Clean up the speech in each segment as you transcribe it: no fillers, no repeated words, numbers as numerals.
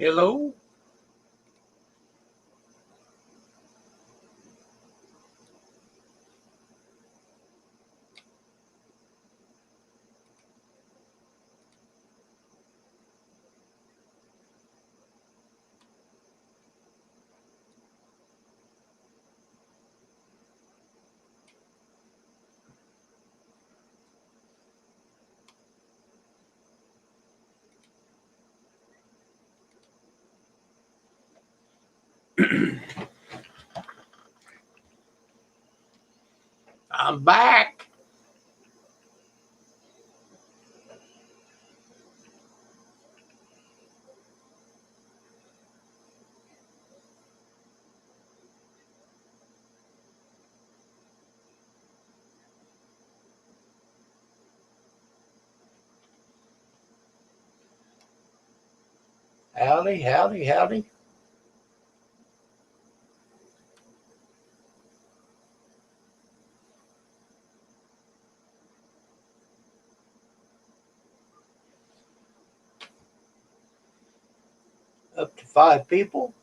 Hello? I'm back. Howdy, howdy, howdy. Up to 5 people.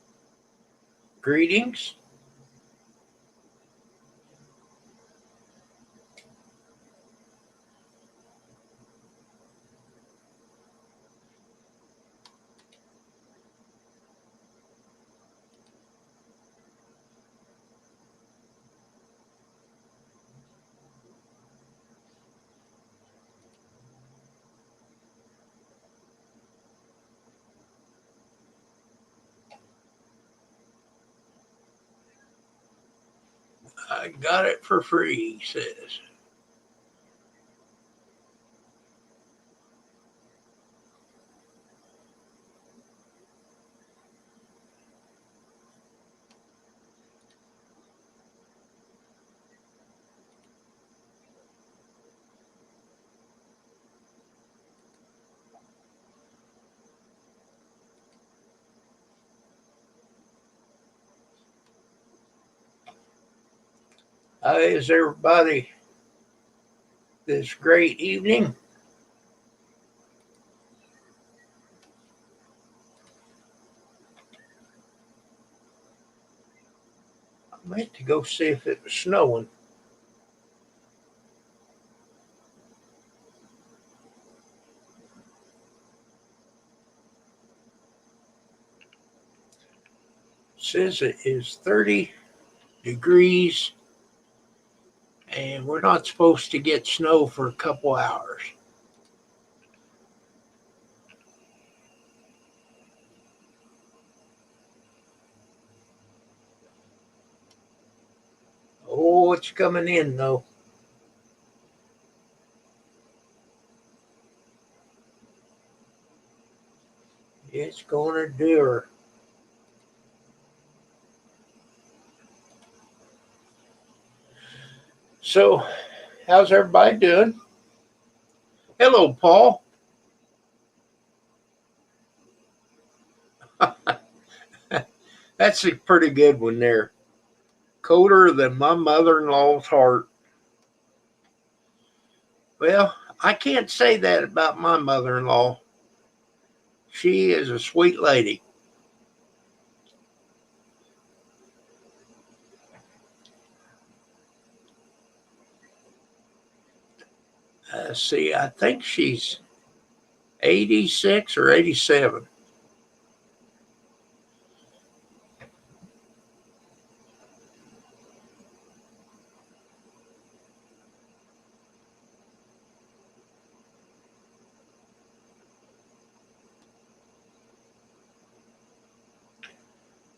Greetings. I got it for free, he says. How is everybody this great evening? I meant to go see if it was snowing. It says it is 30 degrees and we're not supposed to get snow for a couple hours. Oh, it's coming in though. It's going to do her. So, how's everybody doing? Hello, Paul. That's a pretty good one there. Colder than my mother in law's heart. Well, I can't say that about my mother in law. She is a sweet lady. See, I think she's 86 or 87.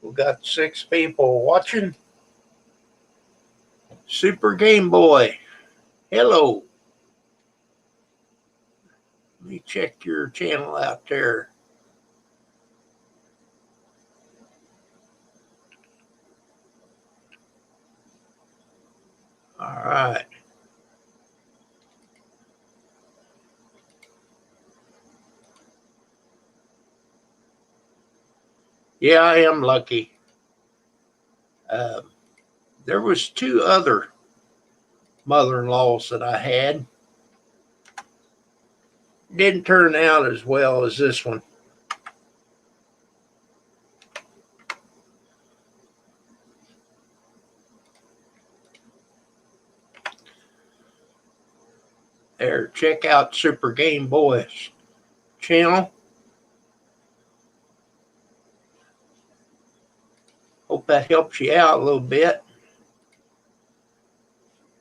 We got 6 people watching. Super Game Boy. Hello. Let me check your channel out there. All right. Yeah, I am lucky. There was 2 other mother-in-laws that I had. Didn't turn out as well as this one. check out Super Game Boys channel. Hope that helps you out a little bit.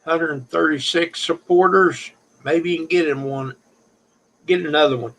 136 supporters. Maybe you can get another one.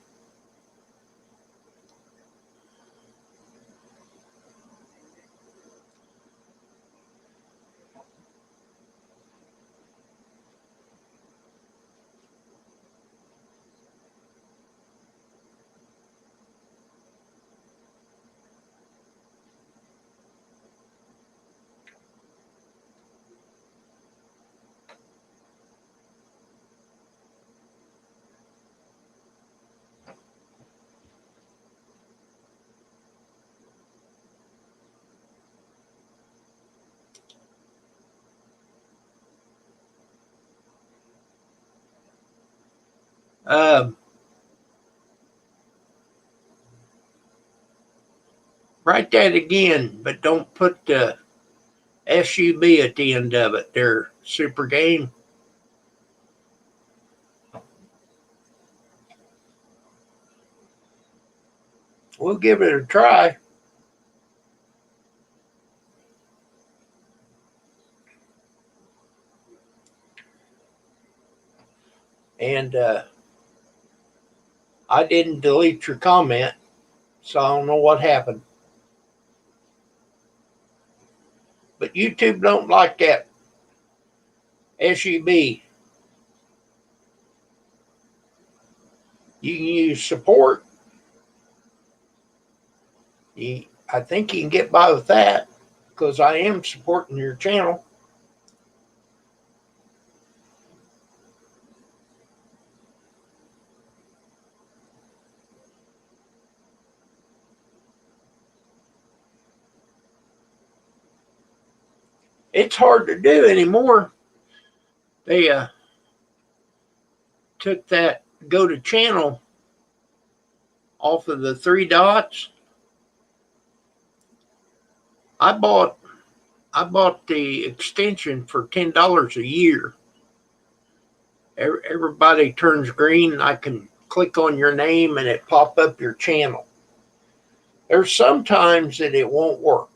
Write that again, but don't put the SUB at the end of it. They're Super Game. We'll give it a try. And I didn't delete your comment, so I don't know what happened. But YouTube don't like that SUB. You can use support. I think you can get by with that because I am supporting your channel. It's hard to do anymore. They took that go to channel off of the three dots. I bought the extension for $10 a year. Everybody turns green. I can click on your name and it pop up your channel. There's sometimes that it won't work,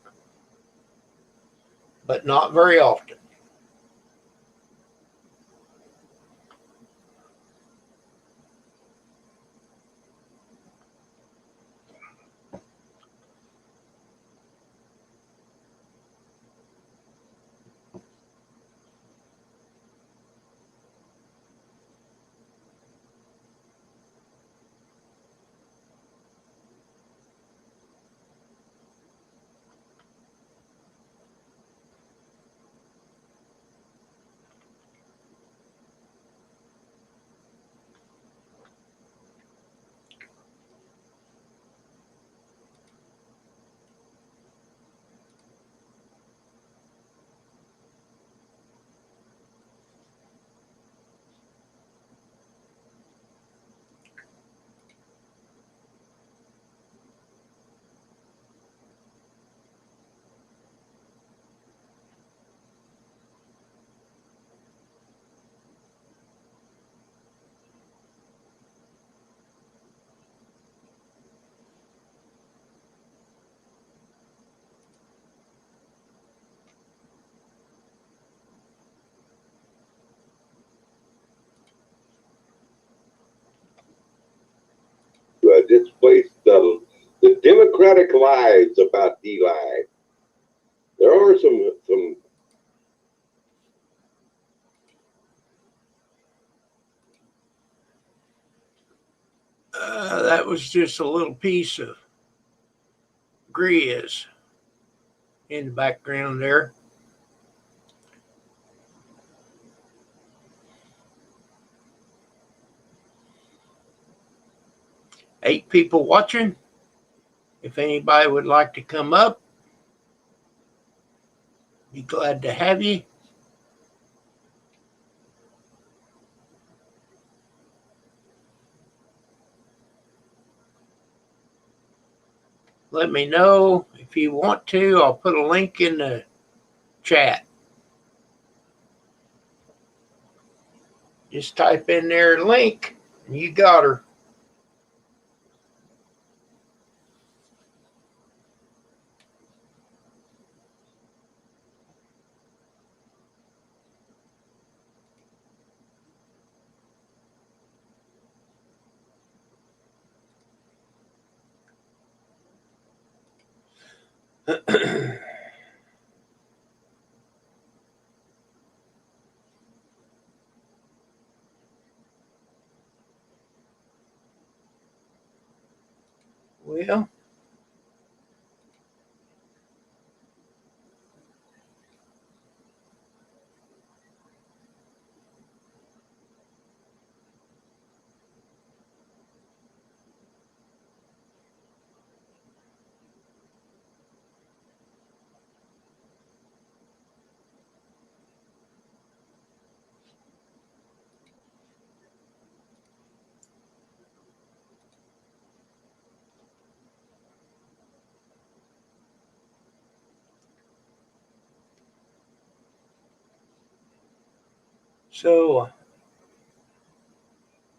but not very often. Displaced the Democratic lies about Eli. There are some. That was just a little piece of Grizz in the background there. Eight people watching. If anybody would like to come up, be glad to have you. Let me know if you want to. I'll put a link in the chat. Just type in their link and you got her. Well, so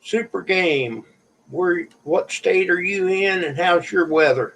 super game. What state are you in, and how's your weather?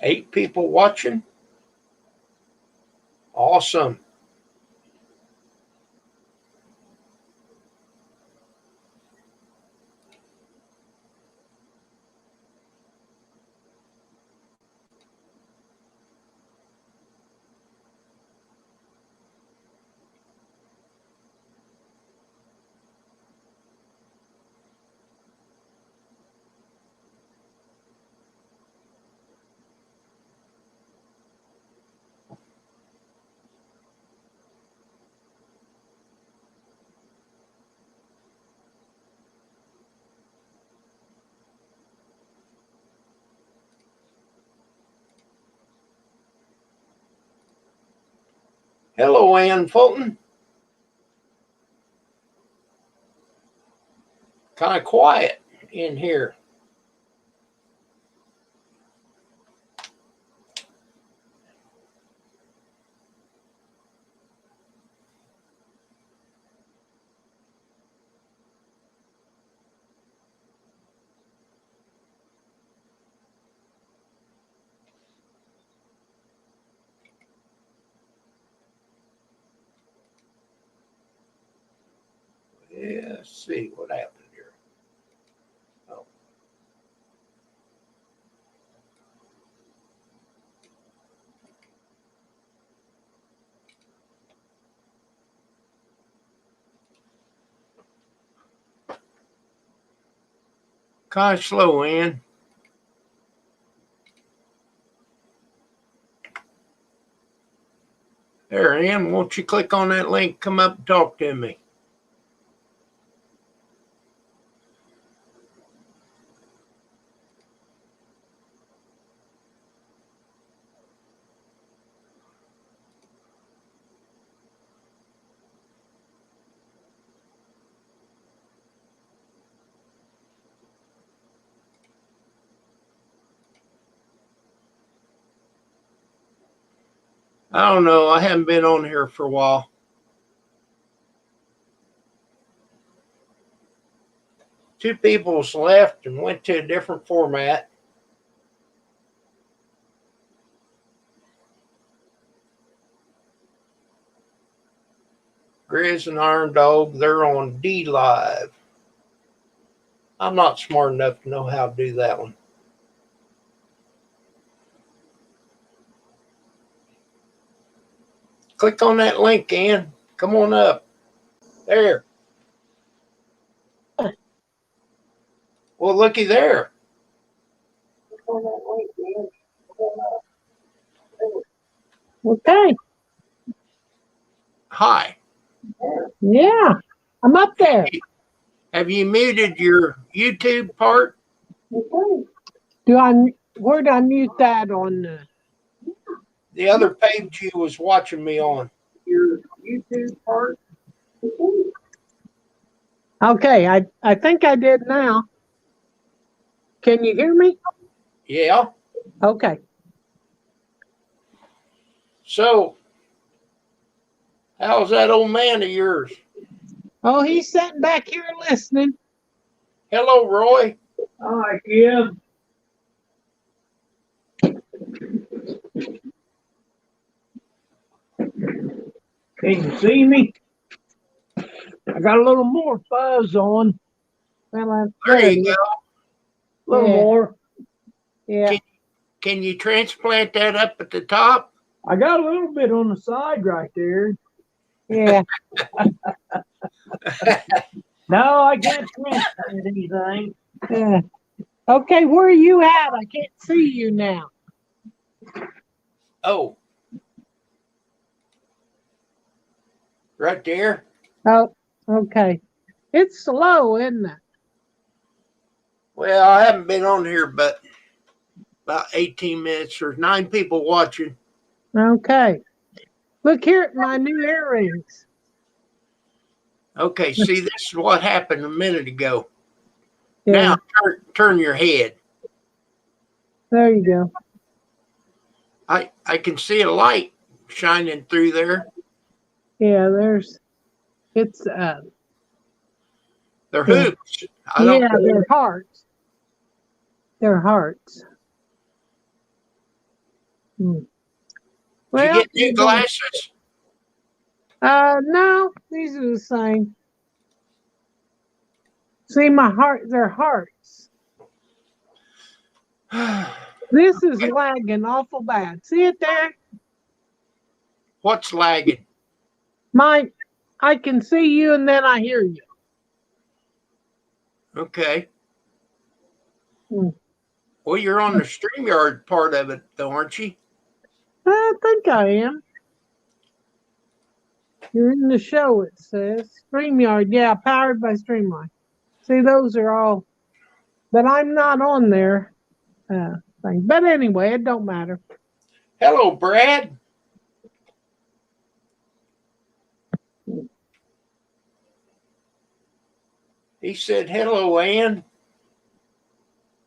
Eight people watching. Awesome. Hello, Ann Fulton. Kind of quiet in here. Yeah, let's see what happened here. Oh. Kind of slow, Ann. There, Ann, won't you click on that link? Come up and talk to me. I don't know. I haven't been on here for a while. Two people's left and went to a different format. Grizz and Iron Dog, they're on D Live. I'm not smart enough to know how to do that one. Click on that link, Ann. Come on up. There. Well, looky there. Okay. Hi. Yeah, I'm up there. Have you muted your YouTube part? Where do I mute that on? The other page you was watching me on. Your YouTube part? Okay, I think I did now. Can you hear me? Yeah. Okay. So, how's that old man of yours? Oh, he's sitting back here listening. Hello, Roy. Hi, Kim. Can you see me? I got a little more fuzz on. Well, There you go. A little Yeah. more. Yeah. Can you transplant that up at the top? I got a little bit on the side right there. Yeah. No, I can't transplant anything. Yeah. Okay, where are you at? I can't see you now. Oh. Right there. Oh, okay. It's slow, isn't it? Well, I haven't been on here but about 18 minutes. There's 9 people watching. Okay. Look here at my new earrings. Okay, see, this is what happened a minute ago. Yeah. Now, turn your head. There you go. I can see a light shining through there. Yeah, it's They're Yeah. hoops. yeah, they're hearts. They're hearts. Hmm. Did Well, you get new glasses? no, these are the same. See, they're hearts. This is lagging awful bad. See it there? What's lagging? I can see you and then I hear you. Okay. Hmm. Well, you're on the StreamYard part of it, though, aren't you? I think I am. You're in the show, it says. StreamYard, yeah, powered by StreamYard. See, those are all, but I'm not on there. Thing. But anyway, it don't matter. Hello, Brad. He said, hello, Ann.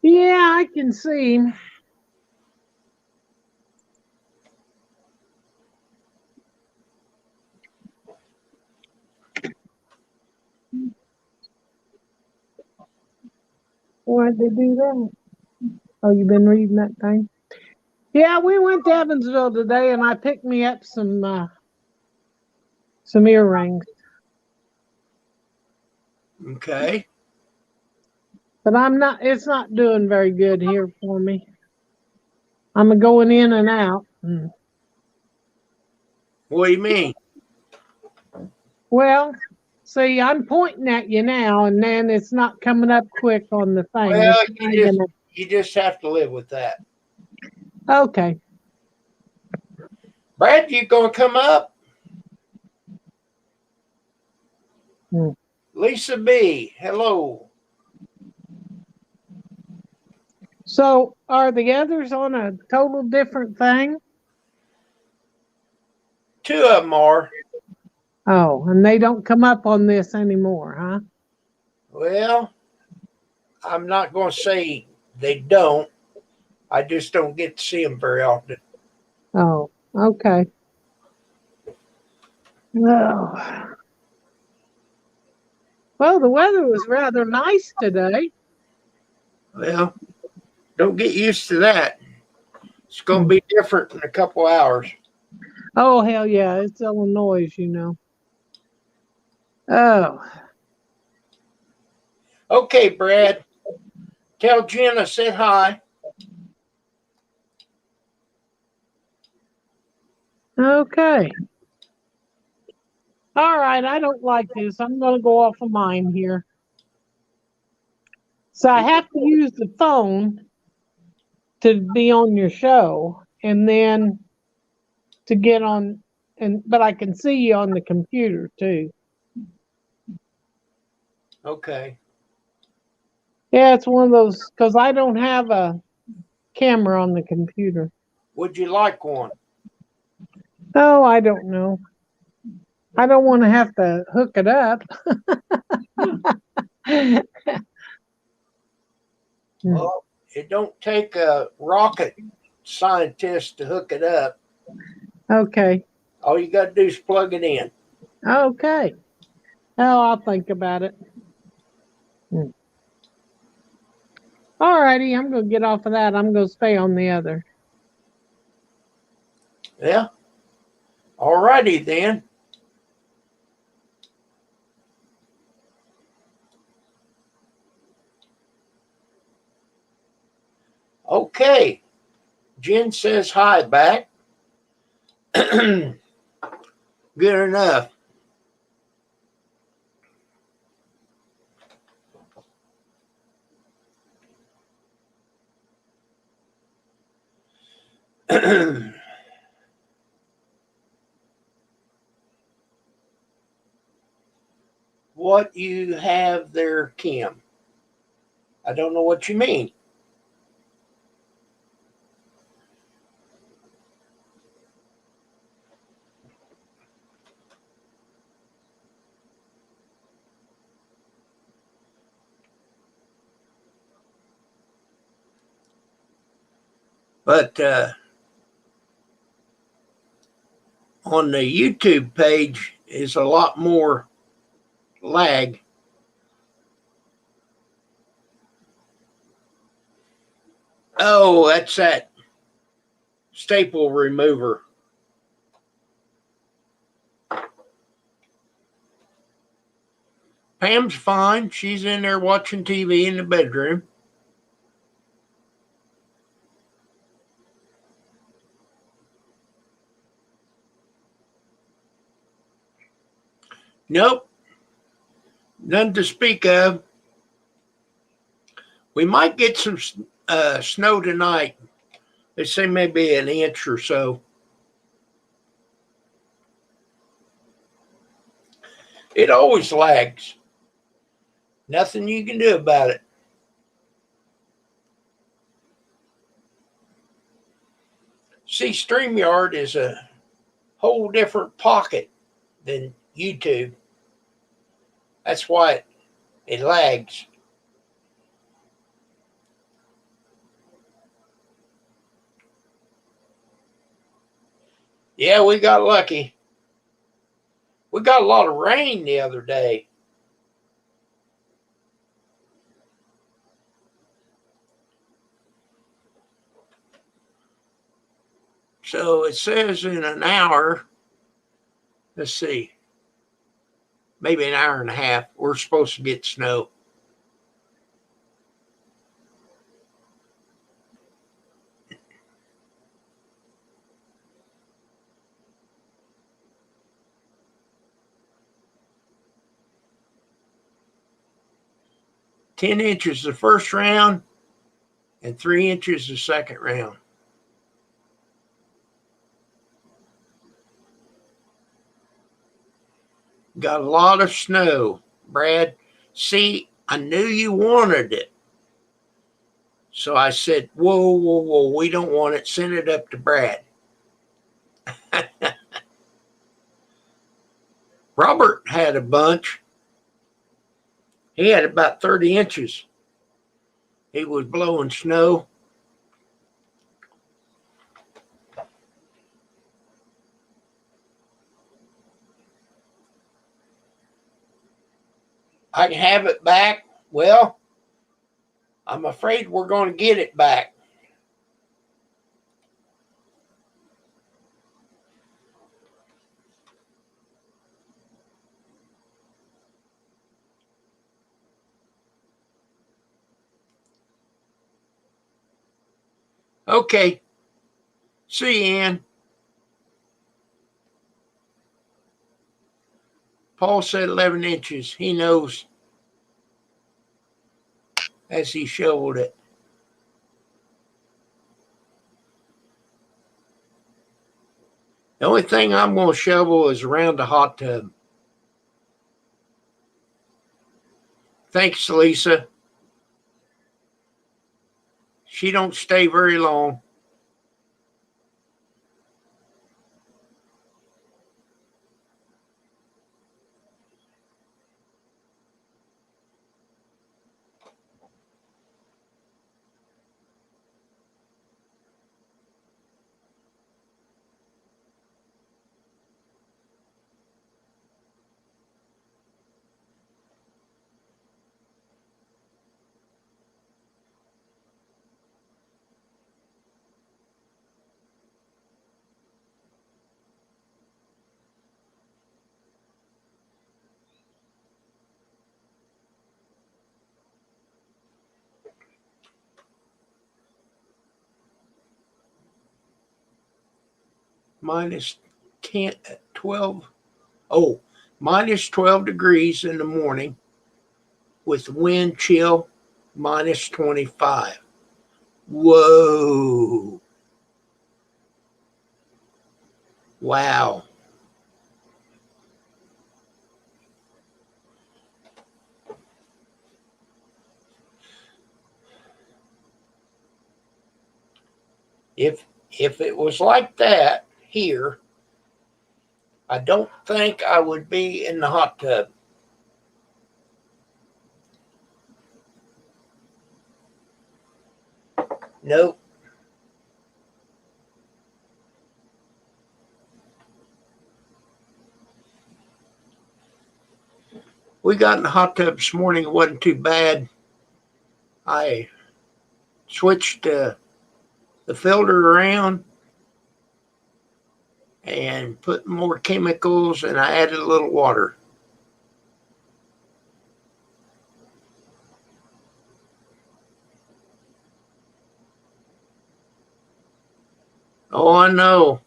Yeah, I can see him. Why'd they do that? Oh, you've been reading that thing? Yeah, we went to Evansville today and I picked me up some earrings. Okay. But it's not doing very good here for me. I'm going in and out. What do you mean? Well, see, I'm pointing at you now and then it's not coming up quick on the thing. Well, It's you just have to live with that. okay. Brad, you gonna come up? Lisa B, hello. So are the others on a total different thing? 2 of them are. Oh, and they don't come up on this anymore, huh? Well, I'm not going to say they don't. I just don't get to see them very often. Oh, okay. Well, Well, the weather was rather nice today. Well, don't get used to that. It's going to be different in a couple hours. Oh, hell yeah. It's Illinois, you know. Oh, Okay, Brad. Tell Jen I said hi. okay. All right. I don't like this. I'm going to go off of mine here. So I have to use the phone to be on your show and then to get on, but I can see you on the computer too. Okay. Yeah, it's one of those because I don't have a camera on the computer. Would you like one? Oh, I don't know. I don't want to have to hook it up. Well, it don't take a rocket scientist to hook it up. Okay. All you got to do is plug it in. Okay. Oh, I'll think about it. All righty. I'm going to get off of that. I'm going to stay on the other. Yeah. All righty then. Okay. Jen says hi back. Good enough. What you have there, Kim? I don't know what you mean. But on the YouTube page is a lot more lag. Oh, that's that staple remover. Pam's fine. She's in there watching TV in the bedroom. Nope, none to speak of. We might get some snow tonight. They say maybe an inch or so. It always lags. Nothing you can do about it. See, StreamYard is a whole different pocket than YouTube. That's why it lags. Yeah, we got lucky. We got a lot of rain the other day. So it says in an hour, let's see, maybe an hour and a half, we're supposed to get snow. Ten inches the first round and 3 inches the second round. Got a lot of snow, Brad. See, I knew you wanted it. So I said, whoa, whoa, whoa, we don't want it. Send it up to Brad. Robert had a bunch. He had about 30 inches. He was blowing snow. I can have it back. Well, I'm afraid we're going to get it back. Okay. See you, Ann. Paul said 11 inches. He knows as he shoveled it. The only thing I'm going to shovel is around the hot tub. Thanks, Lisa. She don't stay very long. Minus 10, 12. Oh, minus 12 degrees in the morning with wind chill minus 25. Whoa. Wow. If it was like that here, I don't think I would be in the hot tub. Nope. We got in the hot tub this morning. It wasn't too bad. I switched the filter around and put more chemicals, and I added a little water. Oh, I know.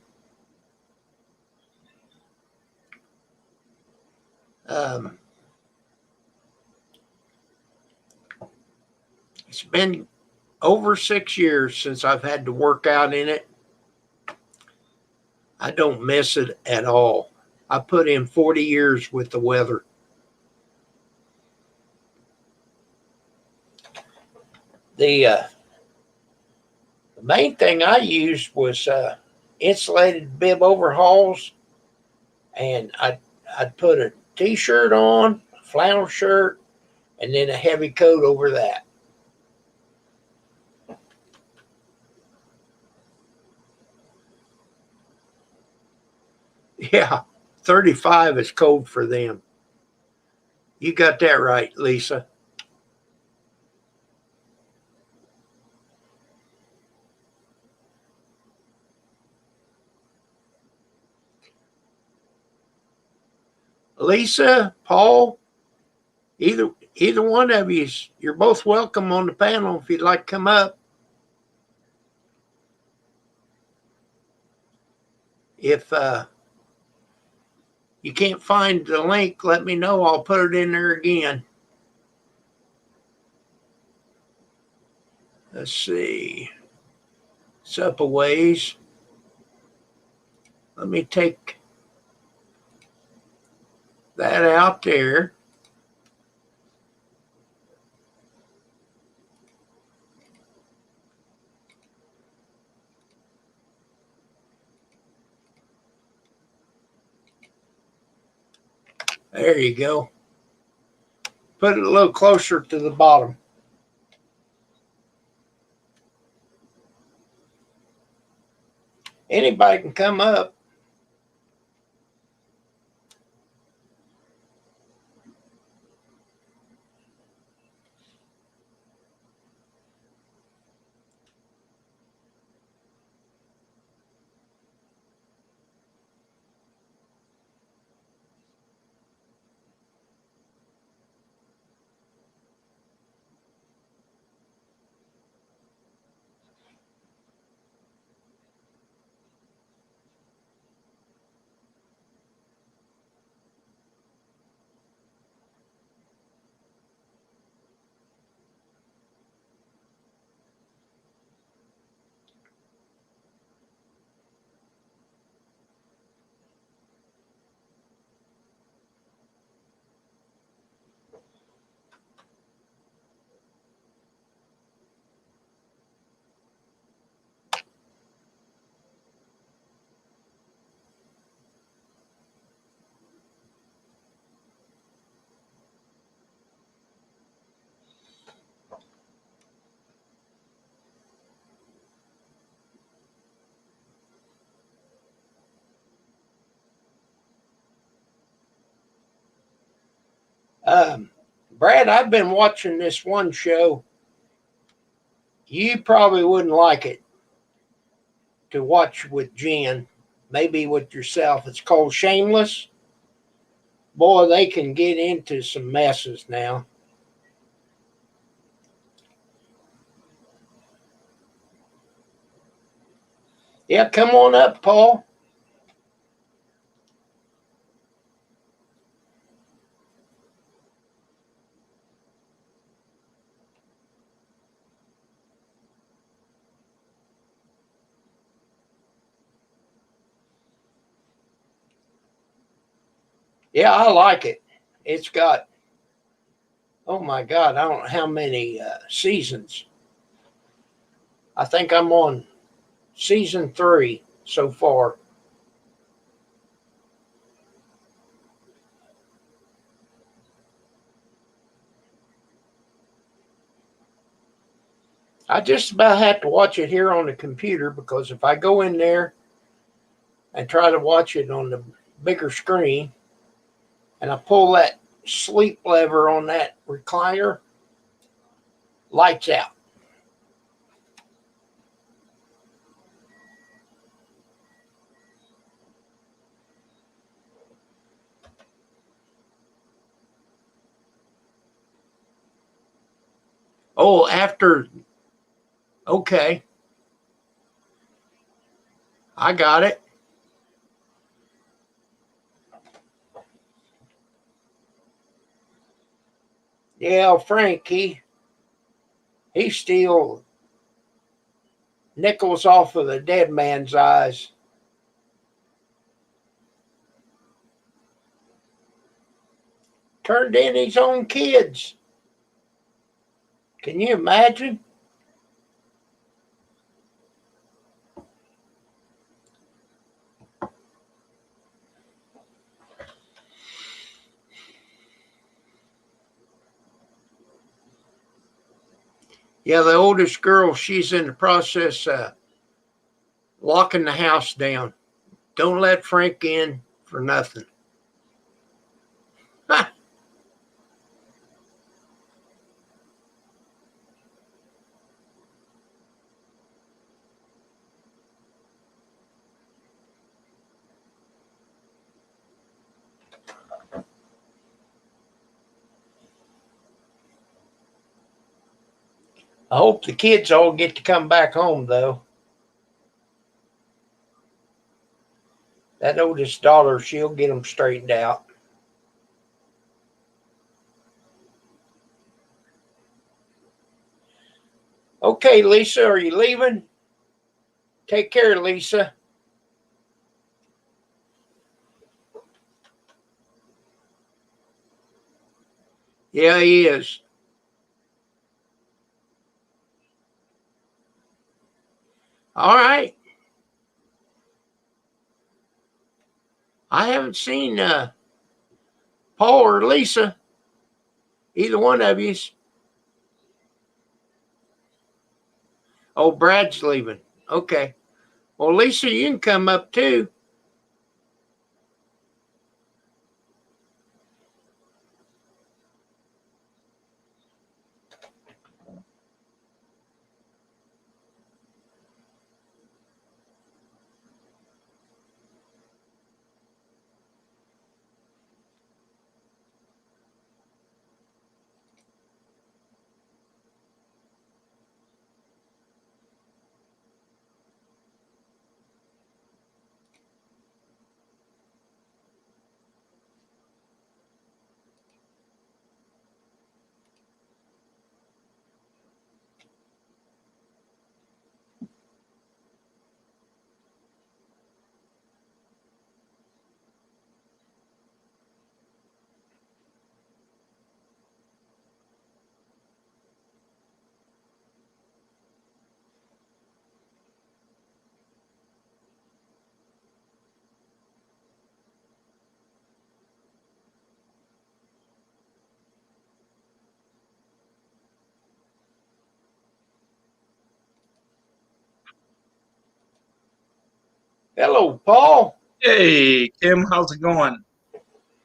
It's been over 6 years since I've had to work out in it. I don't miss it at all. I put in 40 years with the weather. The main thing I used was insulated bib overhauls, and I'd put a t-shirt on, a flannel shirt, and then a heavy coat over that. Yeah, 35 is cold for them. You got that right, Lisa. Lisa, Paul, either one of you, you're both welcome on the panel if you'd like to come up. If you can't find the link, let me know. I'll put it in there again. Let's see. It's up a ways. Let me take that out there. There you go. Put it a little closer to the bottom. Anybody can come up. Brad, I've been watching this one show. You probably wouldn't like it to watch with Jen, maybe with yourself. It's called Shameless. Boy, they can get into some messes now. Yeah, come on up, Paul. Yeah, I like it. It's got, oh my God, I don't know how many seasons. I think I'm on season 3 so far. I just about have to watch it here on the computer because if I go in there and try to watch it on the bigger screen and I pull that sleep lever on that recliner, lights out. Oh, after, okay, I got it. Yeah, Frank, he steals nickels off of the dead man's eyes. Turned in his own kids. Can you imagine? Yeah, the oldest girl, she's in the process of locking the house down. Don't let Frank in for nothing. I hope the kids all get to come back home, though. That oldest daughter, she'll get them straightened out. Okay, Lisa, are you leaving? Take care, Lisa. Yeah, he is. All right. I haven't seen Paul or Lisa, either one of you. Oh, Brad's leaving. Okay. Well, Lisa, you can come up too. Hello, Paul. Hey, Kim, how's it going?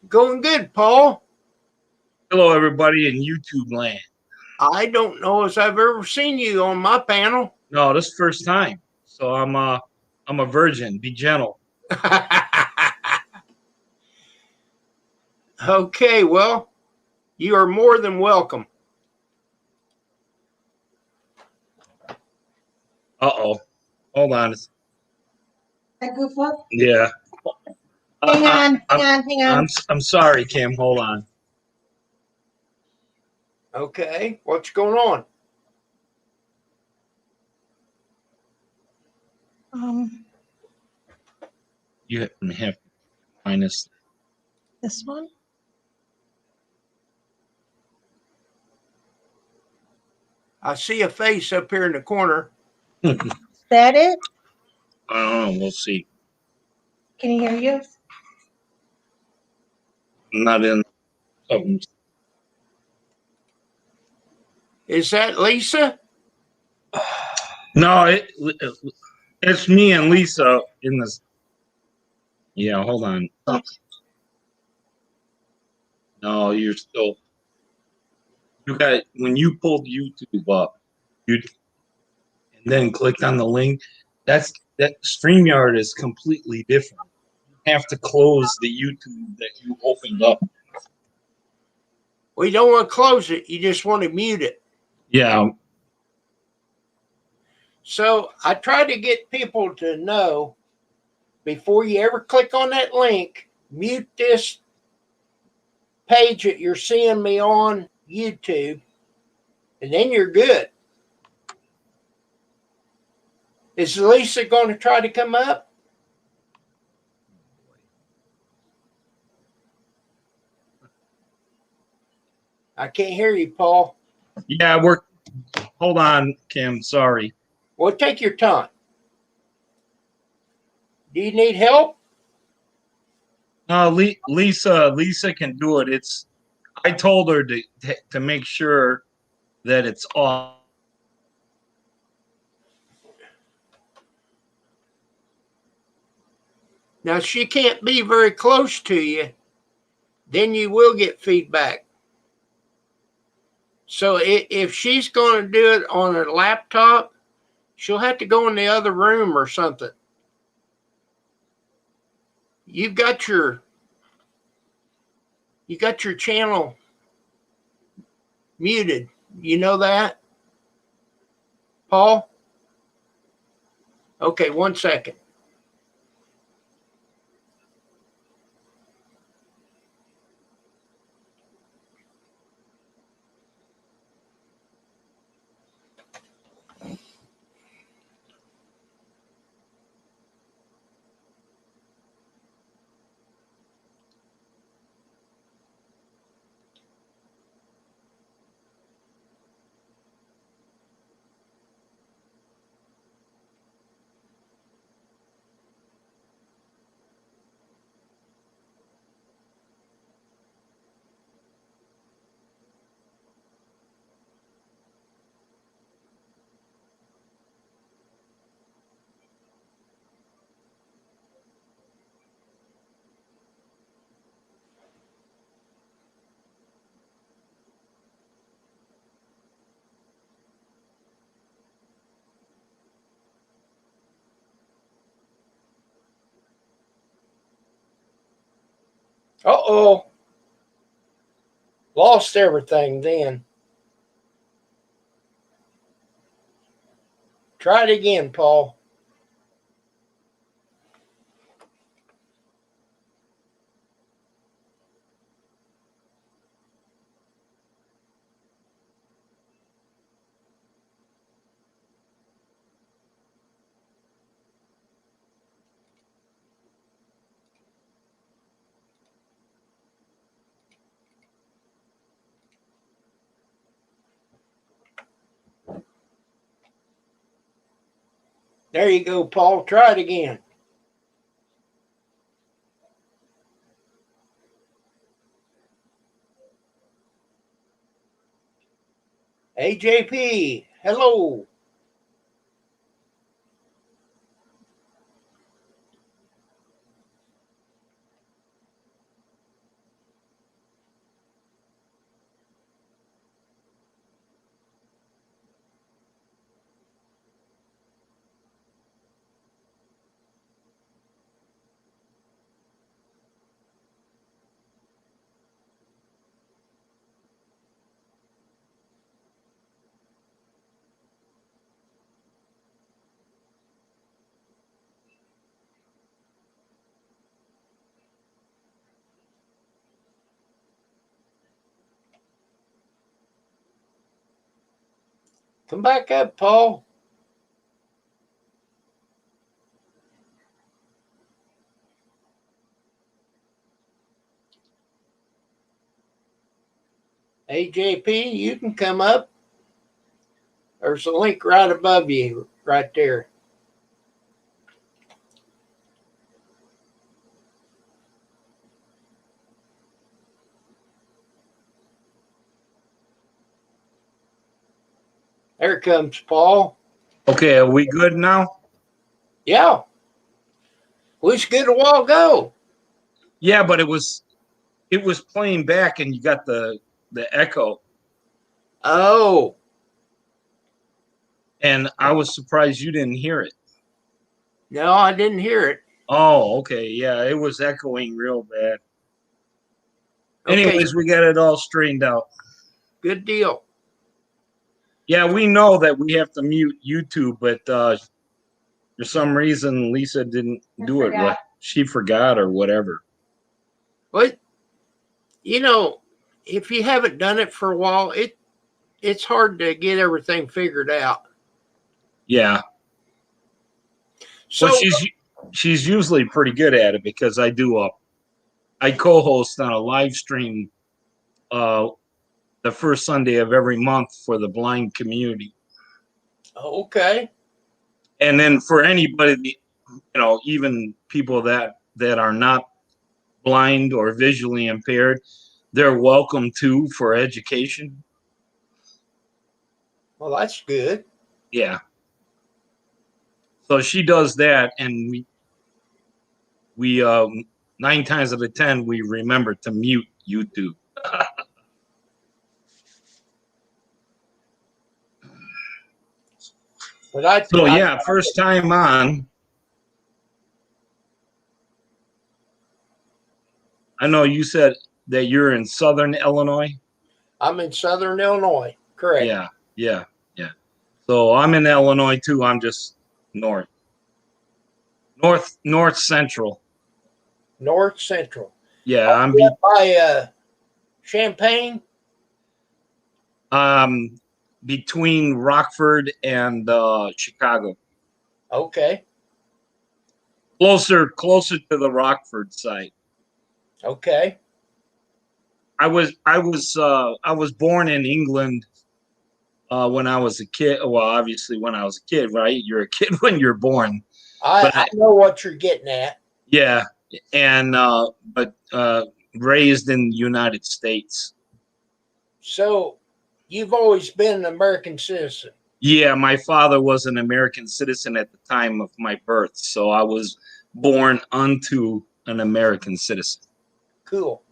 Going good, Paul. Hello, everybody in YouTube land. I don't know as I've ever seen you on my panel. No, this is first time, so I'm a virgin. Be gentle. Okay, well, you are more than welcome. Uh-oh. Hold on. That goof up? Yeah. Hang on, I'm, hang on. I'm sorry, Kim. Hold on. Okay, what's going on? You have minus. This one? I see a face up here in the corner. Is that it? I don't know. We'll see. Can you hear you? I'm not in. Oh, Is that Lisa? no, it's me and Lisa in this. Yeah, hold on. No, you're still. You got when you pulled YouTube up, you and then clicked on the link. That StreamYard is completely different. You have to close the YouTube that you opened up. We don't want to close it. You just want to mute it. Yeah. So I try to get people to know before you ever click on that link, mute this page that you're seeing me on YouTube, and then you're good. Is Lisa going to try to come up? I can't hear you, Paul. Yeah, hold on, Kim. Sorry. Well, take your time. Do you need help? No, Lisa can do it. I told her to make sure that it's off. Now, she can't be very close to you. Then you will get feedback. So if she's going to do it on her laptop, she'll have to go in the other room or something. You've got your channel muted. You know that, Paul? Okay, 1 second. Uh-oh. Lost everything then. Try it again, Paul. There you go, Paul. Try it again. AJP, hello. Come back up, Paul. AJP, you can come up. There's a link right above you, right there. There comes Paul. Okay, are we good now? Yeah. We was good a while ago. Yeah, but it was playing back, and you got the echo, Oh, and I was surprised you didn't hear it. no, I didn't hear it. Oh, okay, yeah, it was echoing real bad. Okay, Anyways, we got it all straightened out. good deal. Yeah, we know that we have to mute YouTube, but for some reason Lisa didn't do it right. She forgot or whatever. But you know, if you haven't done it for a while, it's hard to get everything figured out. Yeah, So but she's usually pretty good at it because I co-host on a live stream the first Sunday of every month for the blind community. okay. And then for anybody, even people that are not blind or visually impaired, they're welcome to for education. Well, that's good. Yeah. So she does that, and we 9 times out of 10 we remember to mute YouTube. But So yeah, first time on. I know you said that you're in Southern Illinois. I'm in Southern Illinois. Correct. Yeah. So I'm in Illinois too. I'm just north central. North Central. Yeah, I'm Up by Champaign. between Rockford and Chicago. Okay. Closer to the Rockford side. Okay. I was born in England when I was a kid. Well, obviously when I was a kid, right? You're a kid when you're born. I know what you're getting at. Yeah, and but raised in the United States. So you've always been an American citizen. Yeah, my father was an American citizen at the time of my birth, so I was born unto an American citizen. Cool.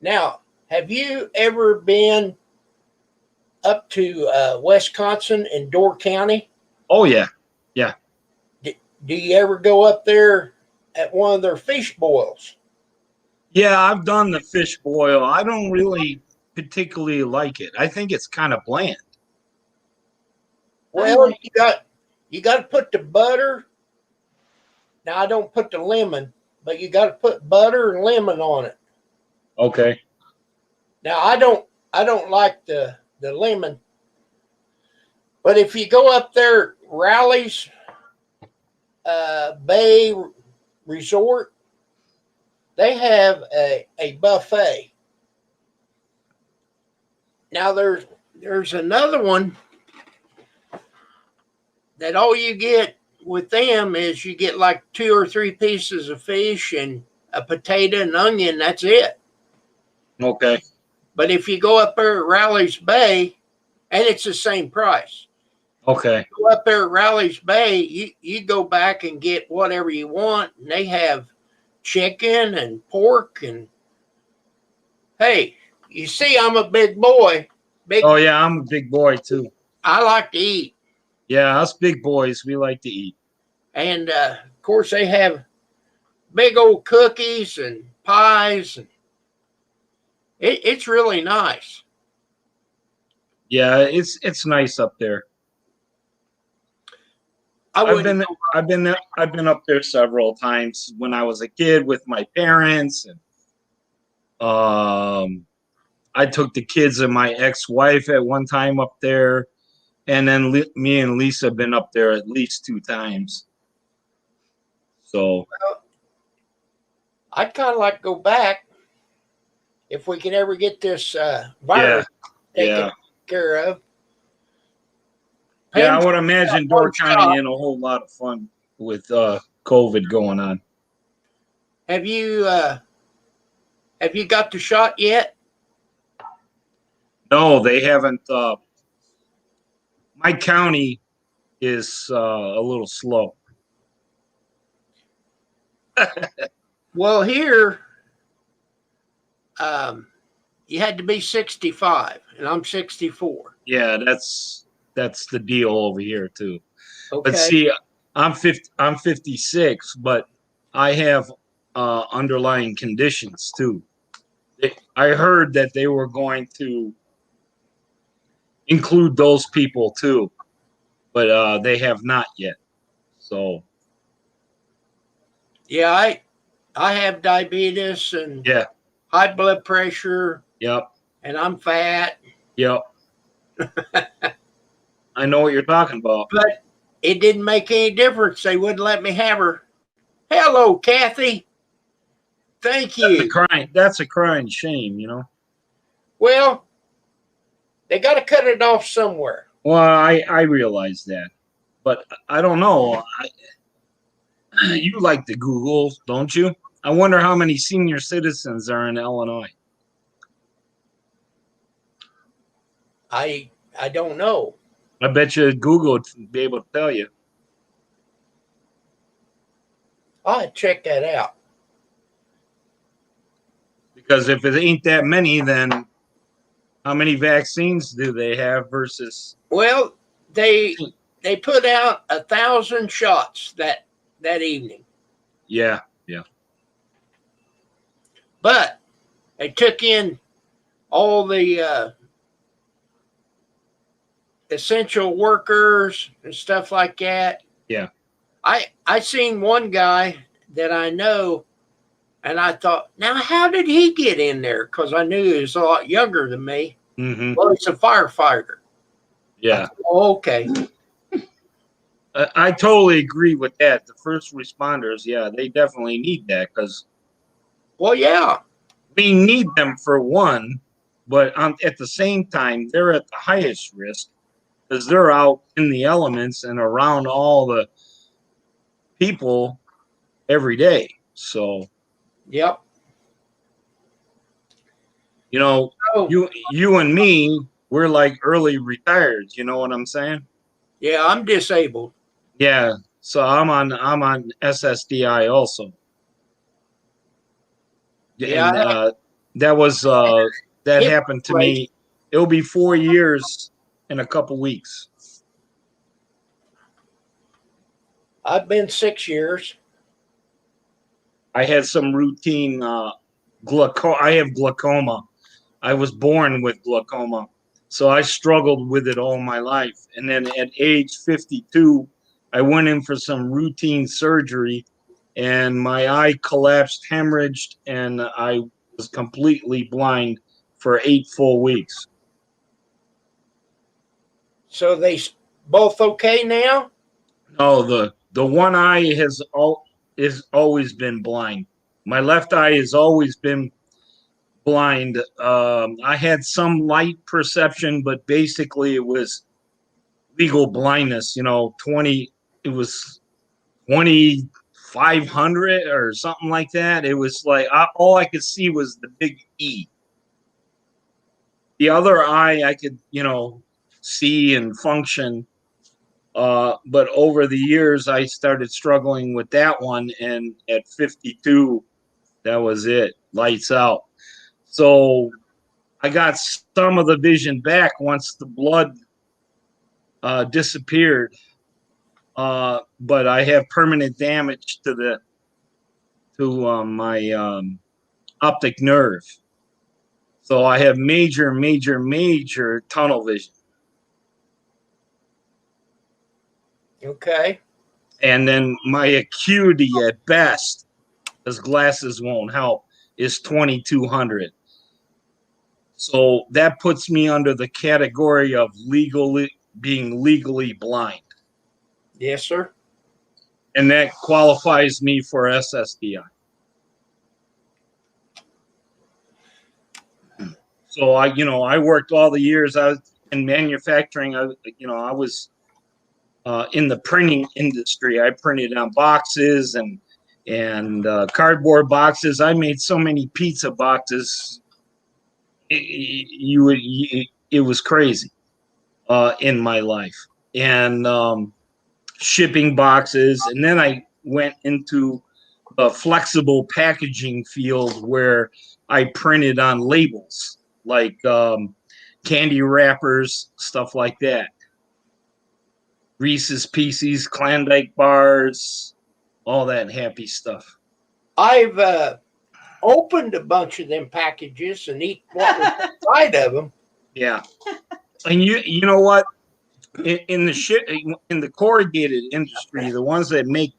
Now, have you ever been up to Wisconsin and Door County? Oh yeah. Do you ever go up there at one of their fish boils? Yeah, I've done the fish boil. I don't really particularly like it. I think it's kind of bland. Well, you got to put the butter. Now I don't put the lemon, but you got to put butter and lemon on it. Okay. Now I don't like the lemon, but if you go up there, Rallies Bay Resort, they have a buffet. Now there's another one that all you get with them is you get like 2 or 3 pieces of fish and a potato and onion. That's it. Okay. But if you go up there at Rallies Bay, and it's the same price. Okay. Go up there at Rallies Bay, you go back and get whatever you want, and they have chicken and pork and hey, you see I'm a big boy. Oh yeah, I'm a big boy too. I like to eat. Yeah, us big boys, we like to eat. And of course they have big old cookies and pies and it's really nice. Yeah, it's nice up there. I've been up there several times when I was a kid with my parents, and I took the kids and my ex-wife at one time up there, And then me and Lisa have been up there at least 2 times. So I'd kind of like to go back if we can ever get this virus taken yeah, care of. yeah. I Pam's would imagine one Door County in a whole lot of fun with COVID going on. Have you got the shot yet? No, they haven't. My county is a little slow. Well, here, you had to be 65, and I'm 64. Yeah, that's the deal over here too. Okay. But see, I'm 56, but I have underlying conditions too. I heard that they were going to include those people too, but they have not yet. So Yeah, I have diabetes and yeah, high blood pressure, yep, and I'm fat. yep. I know what you're talking about. But it didn't make any difference. They wouldn't let me have her. Hello, Kathy. Thank you. That's a crying shame, you know. Well, they got to cut it off somewhere. Well, I realize that, but I don't know. You like to Google, don't you? I wonder how many senior citizens are in Illinois. I don't know. I bet you Google would be able to tell you. I'll have to check that out. Because if it ain't that many, then how many vaccines do they have versus? Well, they put out 1,000 shots that evening, Yeah, but they took in all the essential workers and stuff like that. Yeah. I seen one guy that I know, and I thought, now how did he get in there? Because I knew he was a lot younger than me. mm-hmm. Well, he's a firefighter. Yeah. Oh, okay. I totally agree with that. The first responders, yeah, they definitely need that because Well, yeah. we need them for one, but at the same time, they're at the highest risk because they're out in the elements and around all the people every day. So, Yep. you know, Oh, you and me, we're like early retired. You know what I'm saying? yeah, I'm disabled. Yeah. So I'm on SSDI also. Yeah, And that was that hip happened to me. It'll be 4 years in a couple weeks. I've been 6 years. I had some routine glaucoma. I have glaucoma. I was born with glaucoma. So I struggled with it all my life. And then at age 52, I went in for some routine surgery and my eye collapsed, hemorrhaged, and I was completely blind for 8 full weeks. So they both okay now? No, the one eye has always been blind. My left eye has always been blind. I had some light perception, but basically it was legal blindness. You know, it was 2,500 or something like that. It was like all I could see was the big E. The other eye I could, see and function. But over the years, I started struggling with that one. And at 52, that was it. Lights out. So I got some of the vision back once the blood disappeared. But I have permanent damage to my optic nerve. So I have major, major, major tunnel vision. Okay. And then my acuity at best, because glasses won't help, is 2,200. So that puts me under the category of legally being legally blind. Yes, sir. And that qualifies me for SSDI. So I worked all the years I was in manufacturing. I was in the printing industry. I printed on boxes and cardboard boxes. I made so many pizza boxes. It was crazy in my life, and shipping boxes. And then I went into a flexible packaging field where I printed on labels like candy wrappers, stuff like that. Reese's Pieces, Klondike bars, all that happy stuff. I've opened a bunch of them packages and eat what was inside of them. Yeah, and you know what? In the corrugated industry, the ones that make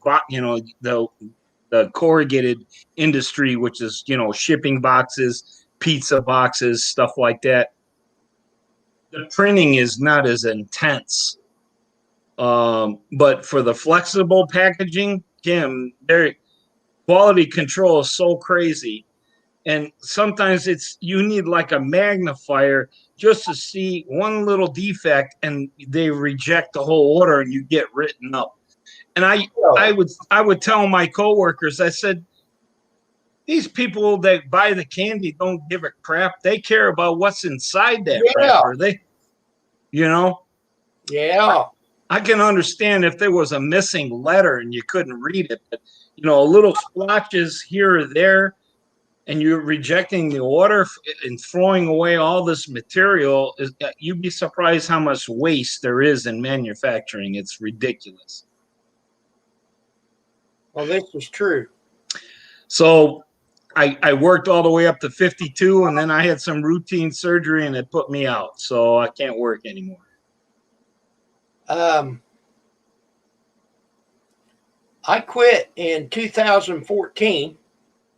the corrugated industry, which is shipping boxes, pizza boxes, stuff like that. The printing is not as intense, but for the flexible packaging, Kim, their quality control is so crazy, and sometimes you need like a magnifier just to see one little defect, and they reject the whole order, and you get written up. And I would tell my coworkers, I said, these people that buy the candy don't give a crap. They care about what's inside that wrapper. Yeah. I can understand if there was a missing letter and you couldn't read it, but little splotches here or there, and you're rejecting the order and throwing away all this material. You'd be surprised how much waste there is in manufacturing. It's ridiculous. Well, this is true. So I worked all the way up to 52, and then I had some routine surgery, and it put me out. So I can't work anymore. I quit in 2014.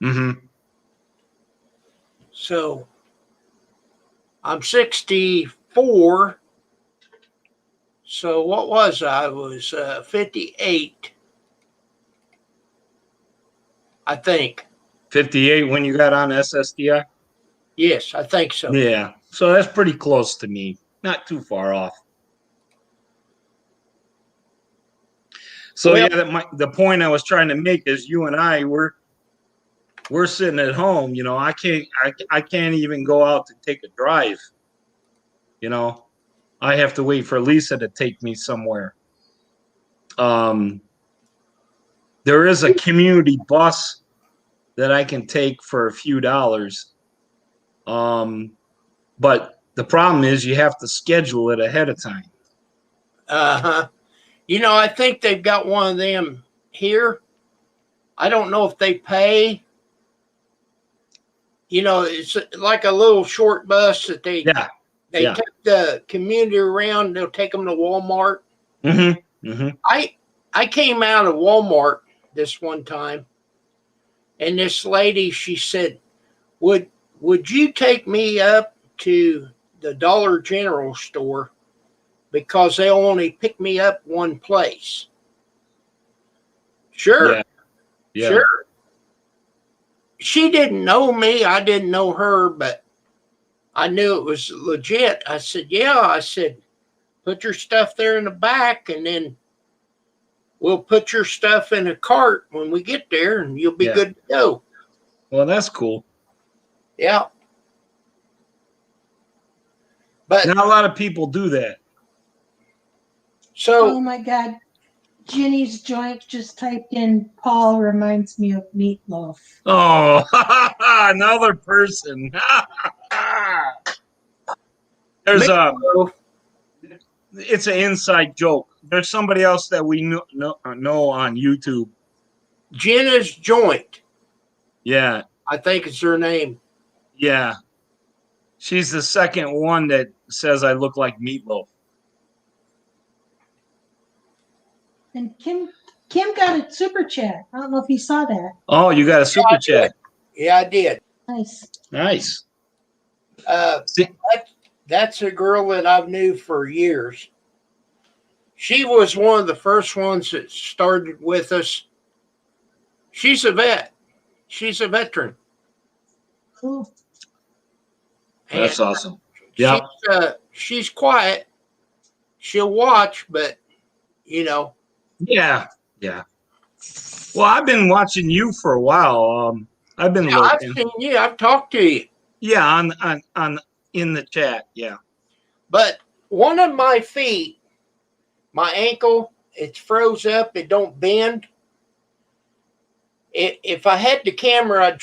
Mm-hmm. So I'm 64. So what was I? I was 58, I think. 58 when you got on SSDI? Yes, I think so. Yeah. So that's pretty close to me. Not too far off. So the point I was trying to make is you and I we're sitting at home. I can't even go out to take a drive. I have to wait for Lisa to take me somewhere. There is a community bus that I can take for a few dollars. But the problem is you have to schedule it ahead of time. Uh-huh. I think they've got one of them here. I don't know if they pay. It's like a little short bus that they take the community around. They'll take them to Walmart. Mm-hmm. Mm-hmm. I came out of Walmart this one time, and this lady, she said, would you take me up to the Dollar General store, because they'll only pick me up one place? Sure. Yeah. Sure. She didn't know me. I didn't know her, but I knew it was legit. I said, yeah. I said, put your stuff there in the back, and then we'll put your stuff in a cart when we get there, and you'll be good to go. Well, that's cool. Yeah. But not a lot of people do that. So, oh my God, Ginny's Joint just typed in, Paul reminds me of Meatloaf. Oh, another person. There's it's an inside joke. There's somebody else that we know on YouTube. Jenna's Joint. Yeah. I think it's her name. Yeah. She's the second one that says I look like Meatloaf. And Kim got a super chat. I don't know if you saw that. Oh, you got a super chat. Yeah, I did. Nice. That's a girl that I've knew for years. She was one of the first ones that started with us. She's a vet. She's a veteran. Cool. That's And awesome. Yeah. she's quiet. She'll watch, but you know. Yeah. Yeah. Well, I've been watching you for a while. I've been I've looking. seen you. I've talked to you. Yeah, on in the chat. Yeah. But one of my feet, my ankle, it's froze up. It don't bend. If I had the camera,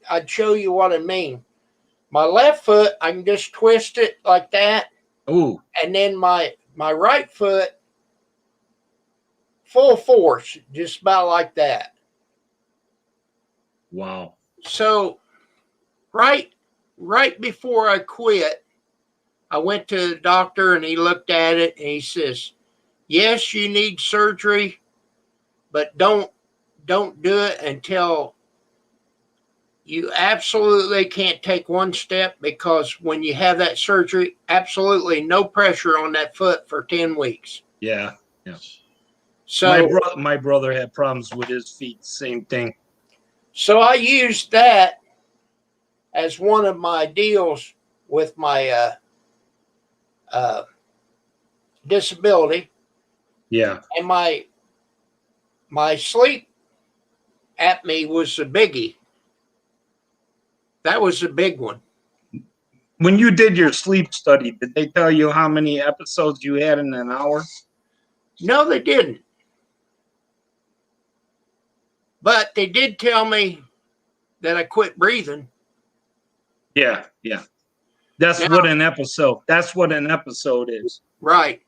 I'd show you what I mean. My left foot, I can just twist it like that, Ooh. and then my right foot, full force, just about like that. Wow. So, right before I quit, I went to the doctor and he looked at it and he says, "Yes, you need surgery, but don't do it until you absolutely can't take one step, because when you have that surgery, absolutely no pressure on that foot for 10 weeks." Yeah. Yeah. So My brother had problems with his feet. Same thing. so I used that as one of my deals with my disability, Yeah. and my sleep apnea was a biggie. That was a big one. When you did your sleep study, did they tell you how many episodes you had in an hour? No, they didn't. But they did tell me that I quit breathing. Yeah. Yeah. That's Now- what an episode. That's what an episode is. Right.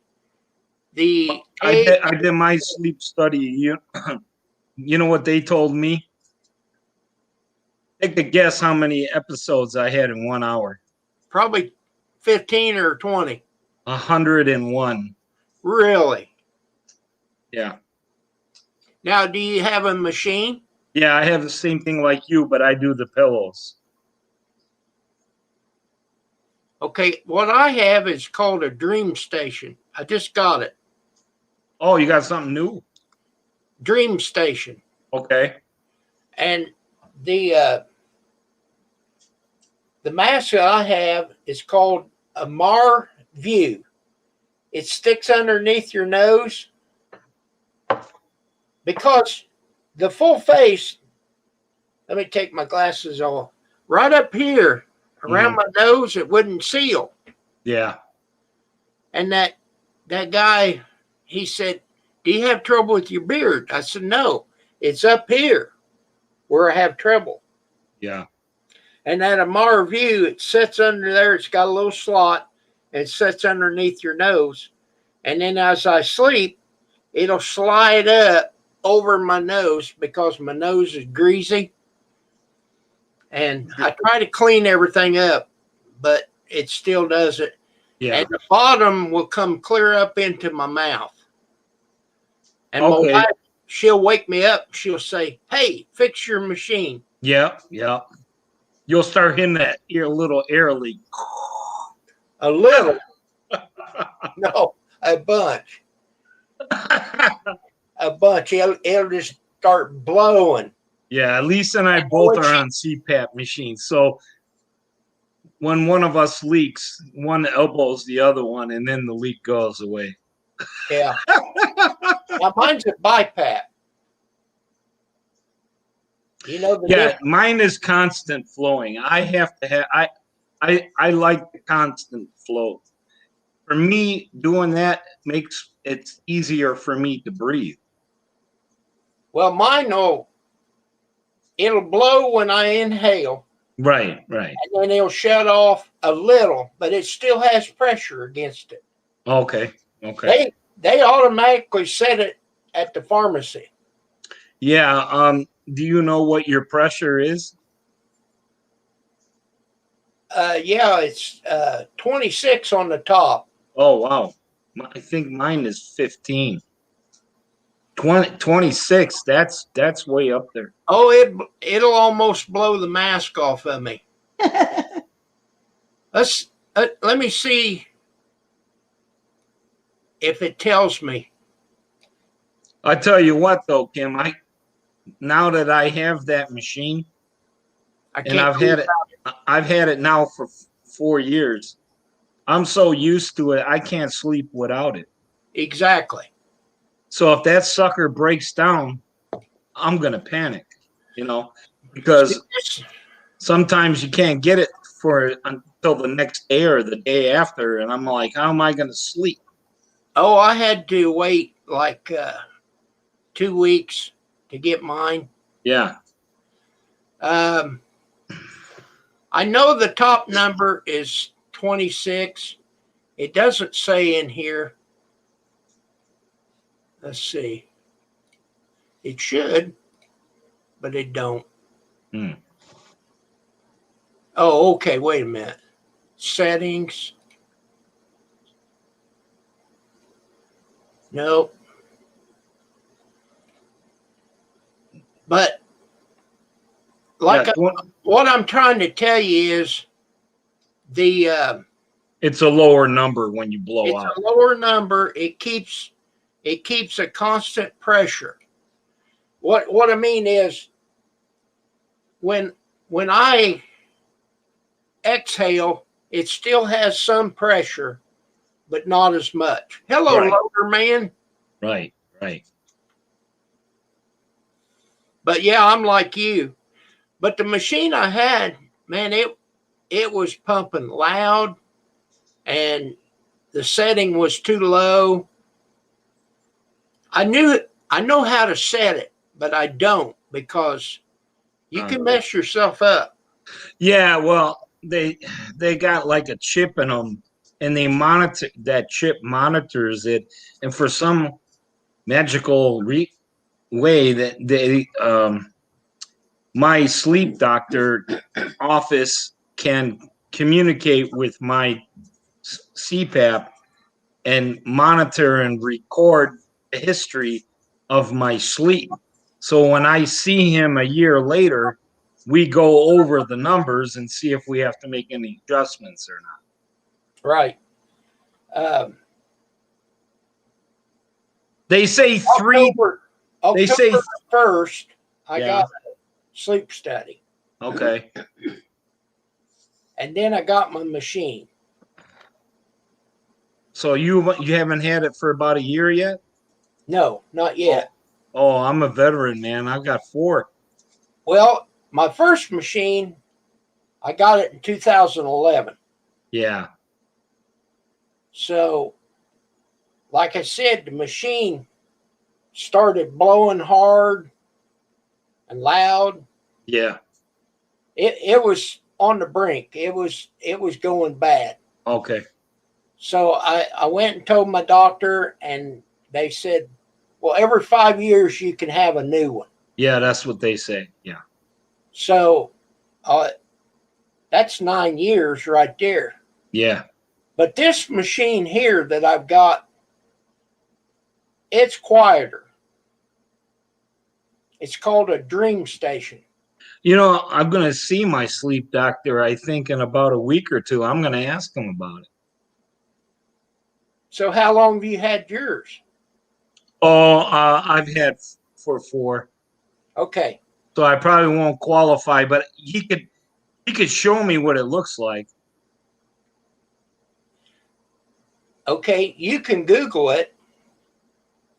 The I did my sleep study. You know what they told me? Take a guess how many episodes I had in 1 hour. probably 15 or 20. 101. Really? Yeah. Now, do you have a machine? Yeah, I have the same thing like you, but I do the pillows. Okay, what I have is called a Dream Station. I just got it. Oh, you got something new? Dream Station. Okay. And the mask that I have is called a Mar View. It sticks underneath your nose because the full face, let me take my glasses off, right up here around my nose, it wouldn't seal. Yeah. And that guy, he said, "Do you have trouble with your beard?" I said, "No, it's up here where I have trouble." Yeah. And that Amara View, it sits under there. It's got a little slot. And it sits underneath your nose. And then as I sleep, it'll slide up over my nose because my nose is greasy. And I try to clean everything up, but it still doesn't. Yeah. And the bottom will come clear up into my mouth. And Okay. my wife, she'll wake me up. She'll say, "Hey, fix your machine." Yeah. Yeah. You'll start hitting that little air leak. A little. No, a bunch. A bunch. It'll just start blowing. Yeah, Lisa and I both are on CPAP machines. So when one of us leaks, one elbows the other one, and then the leak goes away. Yeah. Now mine's a BiPAP. You know the Yeah, difference? mine is constant flowing. I have to have I like the constant flow. For me, doing that makes it easier for me to breathe. Well, it'll blow when I inhale, Right, right. and then it'll shut off a little, but it still has pressure against it. Okay, okay. They automatically set it at the pharmacy. Yeah, do you know what your pressure is? Yeah, it's 26 on the top. Oh, wow. I think mine is 15. 26, that's way up there. Oh, it'll almost blow the mask off of me. Let me see if it tells me. I tell you what, though, Kim, now that I have that machine, I and can't. I've had it now for 4 years. I'm so used to it, I can't sleep without it. Exactly. So if that sucker breaks down, I'm gonna panic, because sometimes you can't get it until the next day or the day after, and I'm like, how am I gonna sleep? Oh, I had to wait like 2 weeks to get mine. Yeah. I know the top number is 26. It doesn't say in here. Let's see. It should, but it don't. Hmm. Oh, okay. Wait a minute. Settings. Nope. But like Yeah, what I'm trying to tell you is the it's a lower number when you blow it's out. a lower number. It keeps a constant pressure. What I mean is when I exhale, it still has some pressure, but not as much. Hello, Right. loader man. Right, right. But yeah, I'm like you. But the machine I had, man, it was pumping loud, and the setting was too low. I know how to set it, but I don't because you can mess yourself up. Yeah, well, they got like a chip in them, and that chip monitors it, and for some magical way that my sleep doctor office can communicate with my CPAP and monitor and record the history of my sleep. So when I see him a year later, we go over the numbers and see if we have to make any adjustments or not. Right. Um, They say three. October They say 1st, I Yeah. got a sleep study, okay. and then I got my machine. So you haven't had it for about a year yet? No, not yet. Oh, I'm a veteran, man. I've got 4. Well, my first machine, I got it in 2011. Yeah. So, like I said, the machine started blowing hard and loud. Yeah. It was on the brink. It was going bad. Okay. So I went and told my doctor, and they said, well, every 5 years you can have a new one. Yeah, that's what they say. Yeah. So that's 9 years right there. Yeah. But this machine here that I've got, it's quieter. It's called a Dream Station. I'm going to see my sleep doctor, I think, in about a week or two. I'm going to ask him about it. So how long have you had yours? Oh, I've had for 4. Okay. So I probably won't qualify, but he could show me what it looks like. Okay, you can Google it.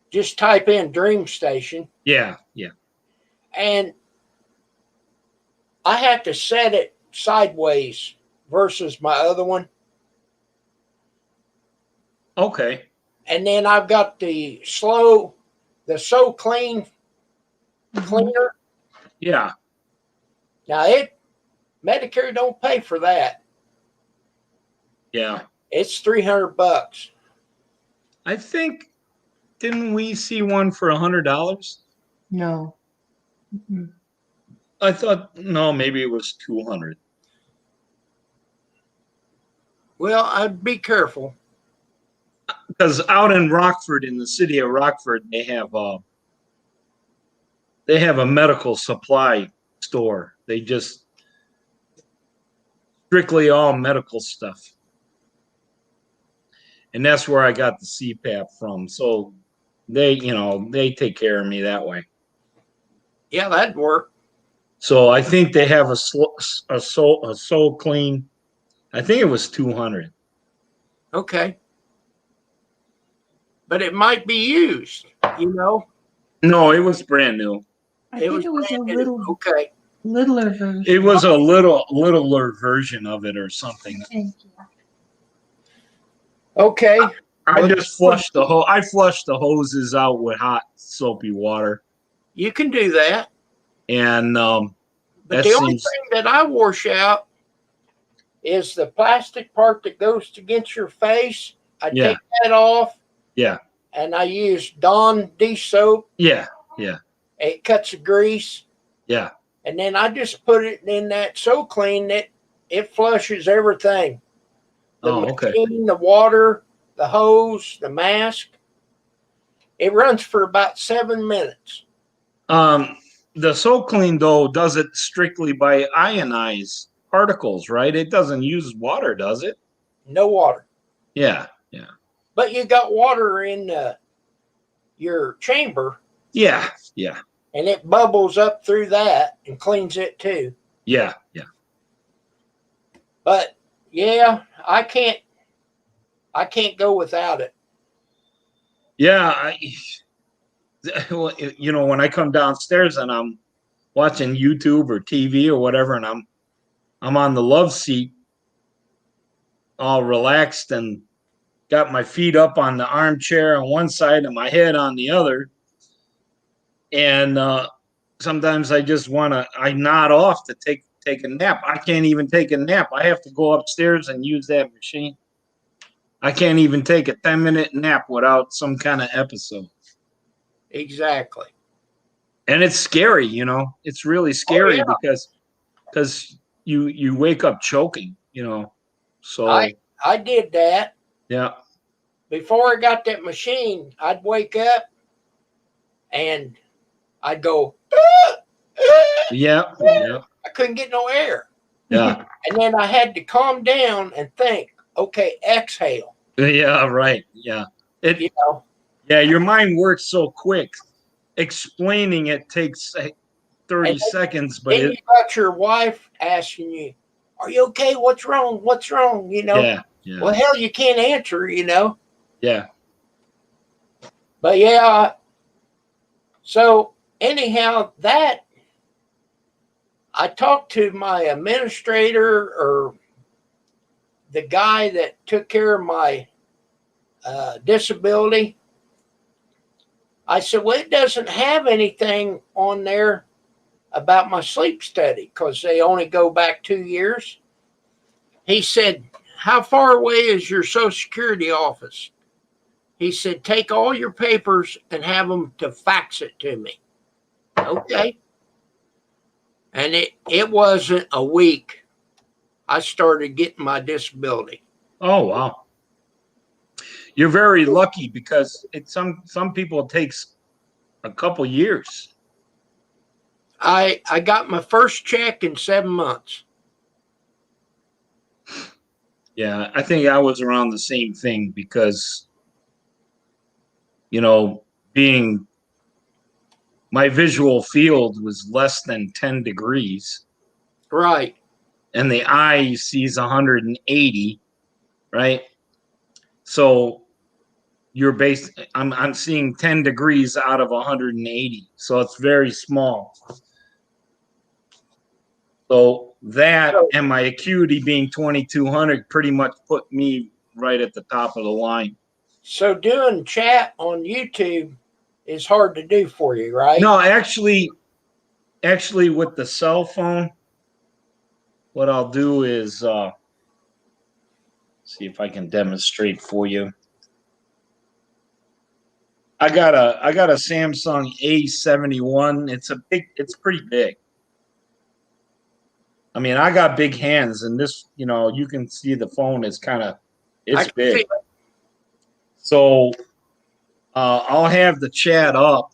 Just type in Dream Station. Yeah, yeah. And I have to set it sideways versus my other one. Okay. And then I've got the So Clean cleaner. Yeah. Now Medicare don't pay for that. Yeah. It's $300. I think, didn't we see one for $100? No. Mhm. I thought, no, maybe it was 200. Well, I'd be careful. Because out in Rockford, in the city of Rockford, they have a medical supply store. They just strictly all medical stuff. And that's where I got the CPAP from. So they take care of me that way. Yeah, that'd work. So I think they have a soul clean. I think it was 200. Okay. But it might be used, you know? No, it was brand new. I think it was a brand new. little Okay. littler version. It was a littler version of it or something. Thank you. Okay. I Well, just flushed the I flushed the hoses out with hot soapy water, you can do that. and But that the only seems thing that I wash out is the plastic part that goes against your face. I Yeah. take that off. Yeah. And I use Dawn dish soap. yeah. It cuts the grease. Yeah. And then I just put it in that so clean that it flushes everything. The Oh, okay. machine, the water, the hose, the mask. It runs for about 7 minutes. The Soul Clean though does it strictly by ionized particles, right? It doesn't use water, does it? No water. Yeah. But you got water in your chamber, Yeah. and it bubbles up through that and cleans it too. Yeah. But yeah, I can't go without it. Yeah. When I come downstairs and I'm watching YouTube or TV or whatever, and I'm on the love seat, all relaxed and got my feet up on the armchair on one side and my head on the other. And sometimes I just I nod off to take a nap. I can't even take a nap. I have to go upstairs and use that machine. I can't even take a 10-minute nap without some kind of episode. Exactly. And it's scary, it's really scary yeah. because you wake up choking, so I did that. yeah. Before I got that machine, I'd wake up and I'd go, Yeah. I couldn't get no air. Yeah. And then I had to calm down and think, okay, exhale. Yeah, right. Yeah. You know, Yeah, your mind works so quick. Explaining it takes 30 And seconds, but then you got your wife asking you, are you okay? What's wrong? What's wrong? yeah. Well, hell, you can't answer, Yeah. But yeah, so anyhow, that I talked to my administrator or the guy that took care of my disability. I said, well, it doesn't have anything on there about my sleep study because they only go back 2 years. He said, how far away is your Social Security office? He said, take all your papers and have them to fax it to me. Okay. And it wasn't a week. I started getting my disability. Oh, wow. You're very lucky because some people it takes a couple years. I got my first check in 7 months. Yeah, I think I was around the same thing because, being my visual field was less than 10 degrees. Right. And the eye sees 180, right? So I'm seeing 10 degrees out of 180. So it's very small. So that and my acuity being 2200 pretty much put me right at the top of the line. So doing chat on YouTube is hard to do for you, right? No, actually with the cell phone, what I'll do is see if I can demonstrate for you. I got a Samsung A71. It's pretty big. I mean, I got big hands, and this, you can see the phone is it's big. So I'll have the chat up,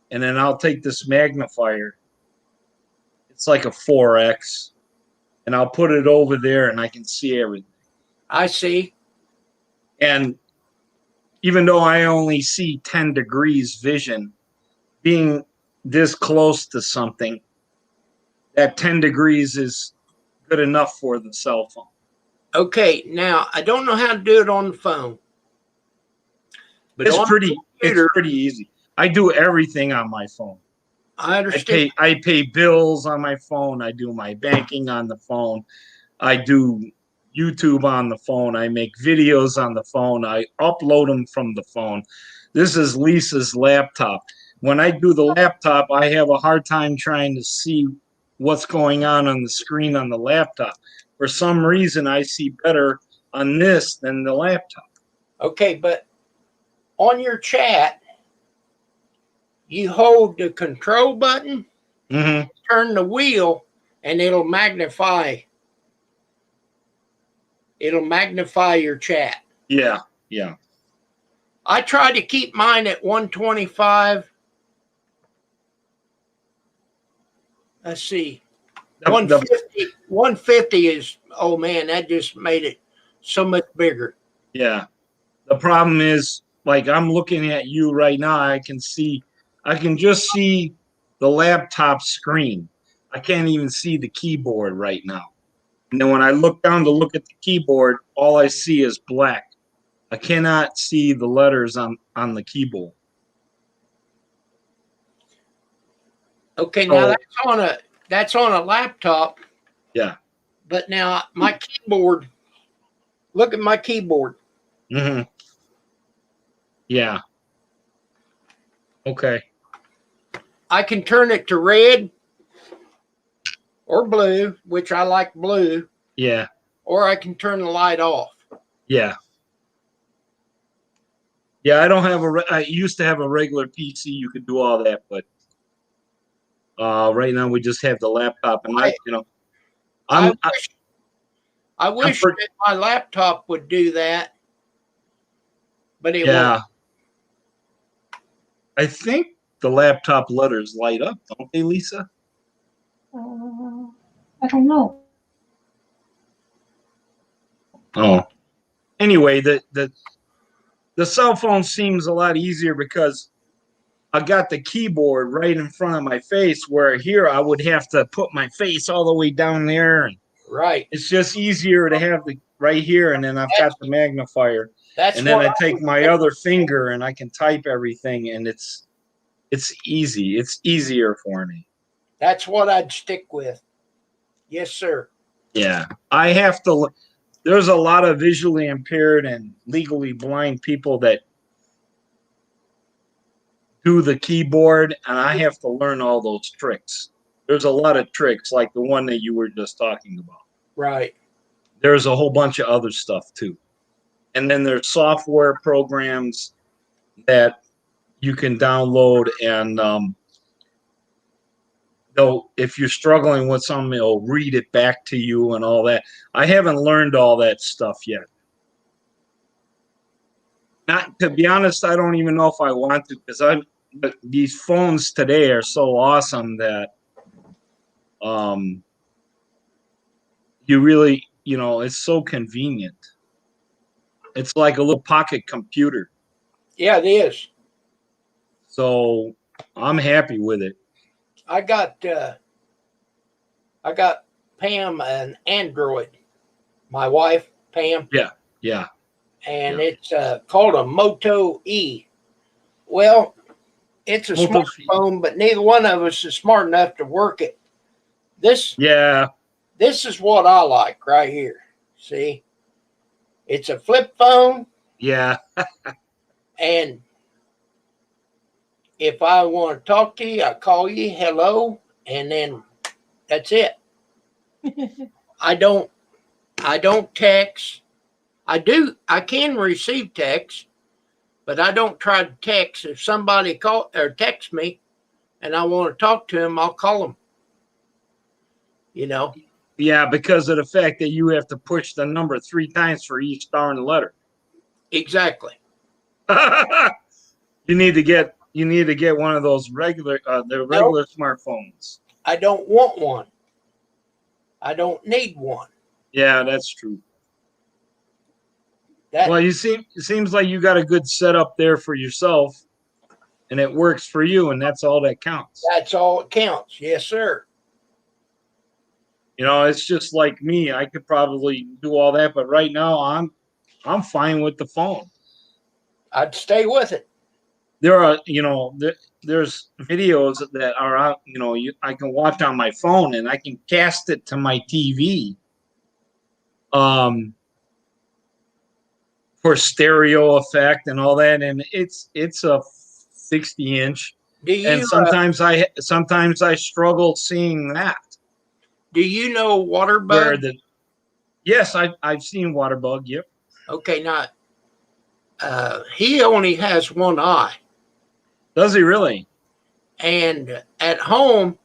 and then I'll take this magnifier. It's like a 4X, and I'll put it over there, and I can see everything. I see. And, even though I only see 10 degrees vision, being this close to something, that 10 degrees is good enough for the cell phone. Okay, now I don't know how to do it on the phone, but It's on pretty the computer, easy. I do everything on my phone. I understand. I pay bills on my phone. I do my banking on the phone. I do YouTube on the phone. I make videos on the phone. I upload them from the phone. This is Lisa's laptop. When I do the laptop, I have a hard time trying to see what's going on the screen on the laptop. For some reason, I see better on this than the laptop. Okay, but on your chat, you hold the control button, Mm-hmm. turn the wheel, and it'll magnify. It'll magnify your chat. Yeah, yeah. I try to keep mine at 125. Let's see. 150. 150 is, oh man, that just made it so much bigger. Yeah. The problem is, like, I'm looking at you right now. I can just see the laptop screen. I can't even see the keyboard right now. And then when I look down to look at the keyboard, all I see is black. I cannot see the letters on the keyboard. Okay, now Oh. that's on a laptop. Yeah. But now my keyboard, look at my keyboard. Mm-hmm. Yeah. Okay. I can turn it to red or blue, which I like blue, Yeah. or I can turn the light off. Yeah. Yeah, I don't have I used to have a regular PC. You could do all that, but right now we just have the laptop, and I wish that my laptop would do that, but it won't. I think the laptop letters light up, don't they, Lisa? I don't know. Oh. Anyway, the cell phone seems a lot easier because I got the keyboard right in front of my face, where here I would have to put my face all the way down there. And Right. it's just easier to have the right here, and then I've got the magnifier. And then I take my other finger and I can type everything, and it's easy. It's easier for me. That's what I'd stick with. Yes, sir. Yeah. I have to. There's a lot of visually impaired and legally blind people that do the keyboard, and I have to learn all those tricks. There's a lot of tricks, like the one that you were just talking about. Right. There's a whole bunch of other stuff too. And then there's software programs that you can download, and if you're struggling with something, it'll read it back to you and all that. I haven't learned all that stuff yet. Not to be honest, I don't even know if I want to, because these phones today are so awesome that you really, it's so convenient. It's like a little pocket computer. Yeah, it is. So I'm happy with it. I got Pam an Android. My wife, Pam. Yeah. And it's called a Moto E. Well, it's a smartphone, but neither one of us is smart enough to work it. This is what I like right here. See? It's a flip phone. Yeah. And if I want to talk to you, I call you, hello, and then that's it. I don't text. I can receive text, but I don't try to text. If somebody call or text me and I want to talk to them, I'll call them. Yeah, because of the fact that you have to push the number 3 times for each darn letter. Exactly. You need to get one of those regular smartphones. I don't want one. I don't need one. Yeah, that's true. That Well, it seems like you got a good setup there for yourself, and it works for you, and that's all that counts. that's all it counts. Yes, sir. You know, it's just like me. I could probably do all that, but right now I'm fine with the phone. I'd stay with it. There are, there's videos that are out, I can watch on my phone and I can cast it to my TV. For stereo effect and all that, and it's a 60-inch, Do you and sometimes I struggle seeing that. do you know Where Waterbug? yes, I've seen Waterbug. Yep. Okay, now he only has one eye, Does he really? and at home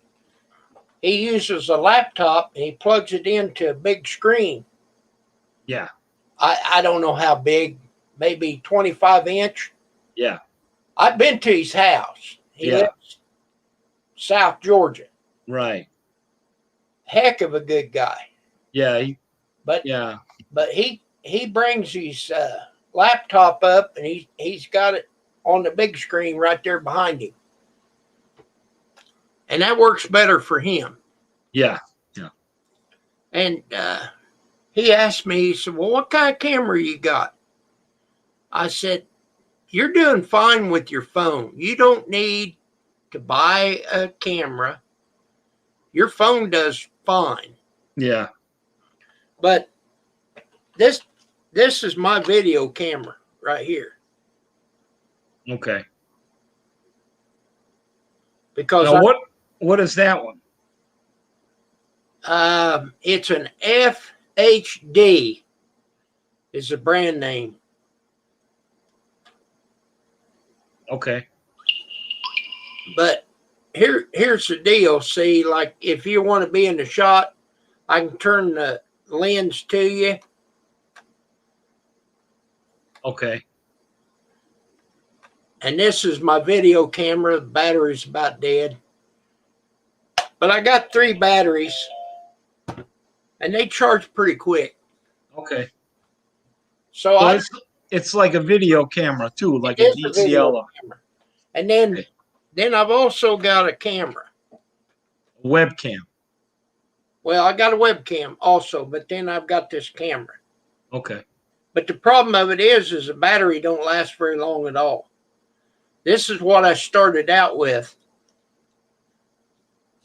he uses a laptop and he plugs it into a big screen. Yeah. I don't know how big, maybe 25-inch. Yeah. I've been to his house. He Yeah. lives South Georgia. Right. Heck of a good guy. Yeah. But Yeah. but he brings his laptop up and he's got it on the big screen right there behind him. And that works better for him. Yeah. And he asked me, he said, well, what kind of camera you got? I said, you're doing fine with your phone. You don't need to buy a camera. Your phone does fine. Yeah. But this is my video camera right here. Okay. Because Now, what is that one? it's an FHD is the brand name. Okay. But here's the deal. See, like if you want to be in the shot, I can turn the lens to you. Okay. And this is my video camera. The battery's about dead. But I got 3 batteries. And they charge pretty quick. Okay. So So it's like a video camera too, like a it is a video DCL, camera. And then Okay. then I've also got a camera. webcam. Well, I got a webcam also, but then I've got this camera. Okay. But the problem of it is the battery don't last very long at all. This is what I started out with.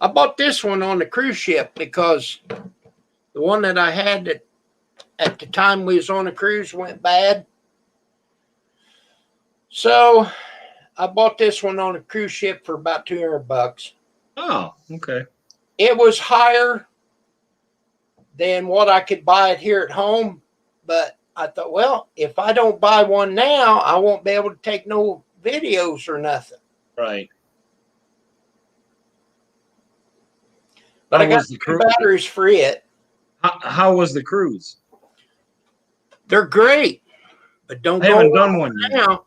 I bought this one on the cruise ship because the one that I had that at the time we was on a cruise went bad. So I bought this one on a cruise ship for about $200. Oh, okay. It was higher than what I could buy it here at home, but I thought, well, if I don't buy one now, I won't be able to take no videos or nothing. Right. But How I got was the 2 cruise? batteries for it. How was the cruise? They're great, but don't I go haven't done one yet. now.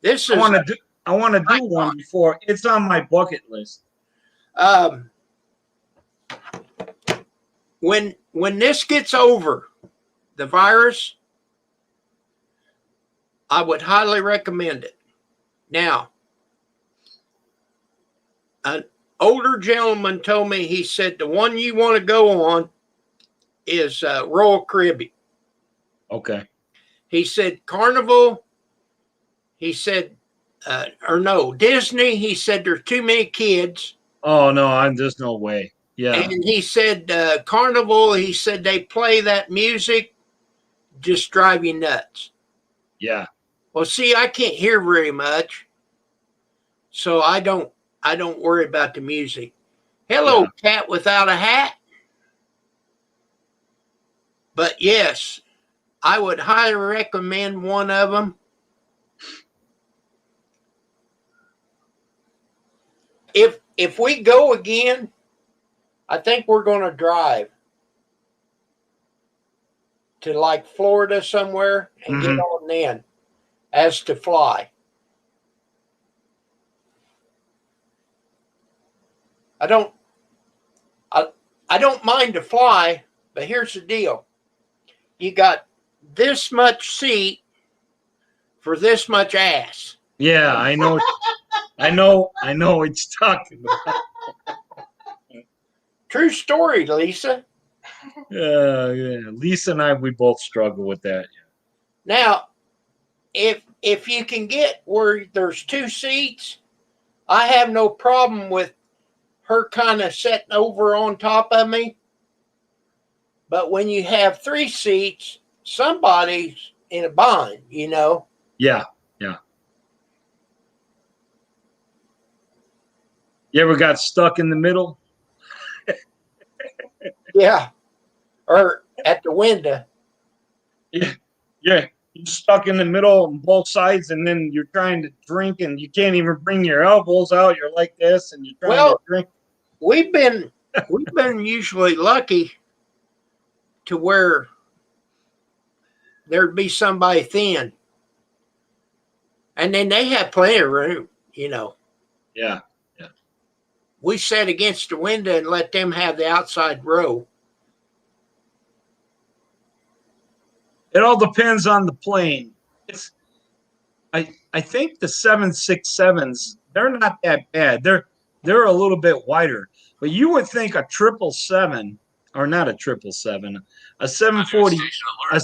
This I is want to do one before. It's on my bucket list. When this gets over, the virus, I would highly recommend it. Now, an older gentleman told me, he said the one you want to go on is Royal Caribbean. Okay. He said Carnival. He said, or no, Disney. He said there's too many kids. Oh no, there's no way. Yeah. And he said Carnival. He said they play that music, just drive you nuts. Yeah. Well, see, I can't hear very much, so I don't worry about the music. Hello, Yeah. Cat without a hat. But yes, I would highly recommend one of them. If we go again, I think we're going to drive to like Florida somewhere and get on then as to fly. I don't mind to fly, but here's the deal. you got this much seat for this much ass. Yeah, I know what you're talking about. True story, Lisa. Yeah. Lisa and I, we both struggle with that. Now, if you can get where there's two seats, I have no problem with her kind of sitting over on top of me. But when you have three seats, somebody's in a bind, you know. Yeah. You ever got stuck in the middle? Yeah. Or at the window. Yeah. You're stuck in the middle on both sides, and then you're trying to drink, and you can't even bring your elbows out. You're like this, and you're trying to Well, drink. we've been usually lucky to where there'd be somebody thin. And then they have plenty of room, you know. Yeah. We sat against the window and let them have the outside row. It all depends on the plane. I think the 767s, they're not that bad. They're a little bit wider, but you would think a 777, or not a 777, a 740, a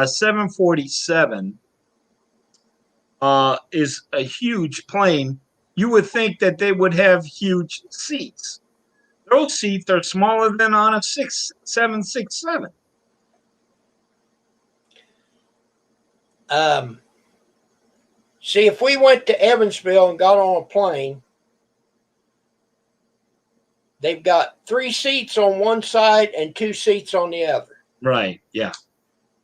747 is a huge plane. You would think that they would have huge seats. Those seats are smaller than on a 767. See, if we went to Evansville and got on a plane, they've got 3 seats on one side and 2 seats on the other. Right. Yeah.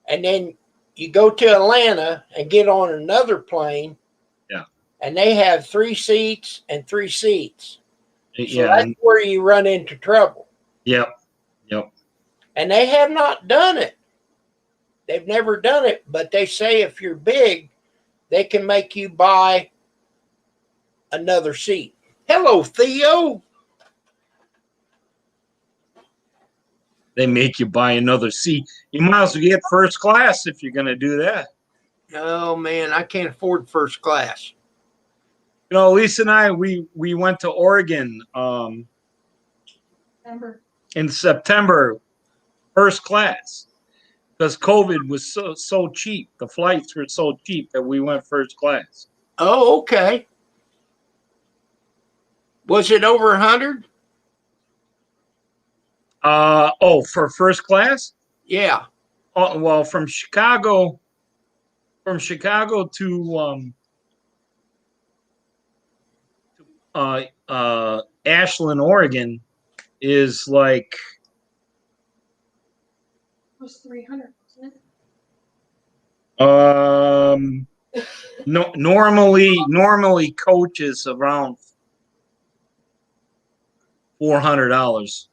And then you go to Atlanta and get on another plane. Yeah. And they have 3 seats and 3 seats. So Yeah. that's where you run into trouble. Yep. And they have not done it. They've never done it, but they say if you're big, they can make you buy another seat. Hello, Theo. They make you buy another seat. You might as well get first class if you're going to do that. Oh man, I can't afford first class. You know, Lisa and I, we went to Oregon in September, first class, because COVID was so cheap. The flights were so cheap that we went first class. Oh, okay. Was it over 100? For first class? Yeah. Oh, well, from Chicago to Ashland, Oregon, is like It was 300, wasn't it? no, normally coach is around $400.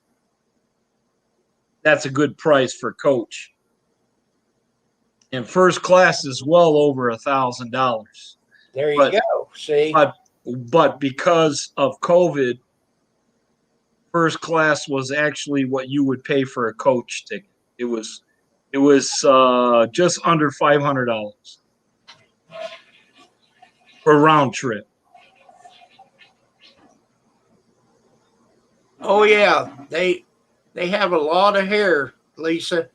That's a good price for coach. And first class is well over $1,000. There you go. See? But because of COVID, first class was actually what you would pay for a coach ticket. It was just under $500 for a round trip. Oh yeah, they have a lot of hair, Lisa.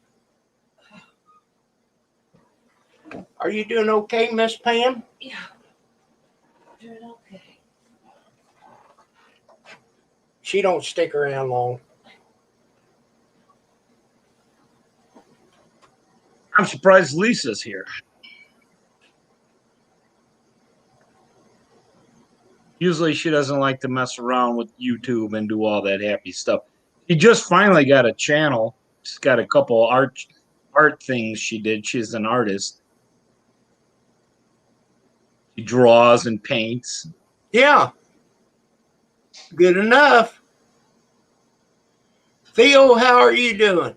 Are you doing okay, Miss Pam? Yeah. Doing okay. She don't stick around long. I'm surprised Lisa's here. Usually she doesn't like to mess around with YouTube and do all that happy stuff. She just finally got a channel. She's got a couple art things she did. She's an artist. She draws and paints. Yeah. Good enough. Theo, how are you doing?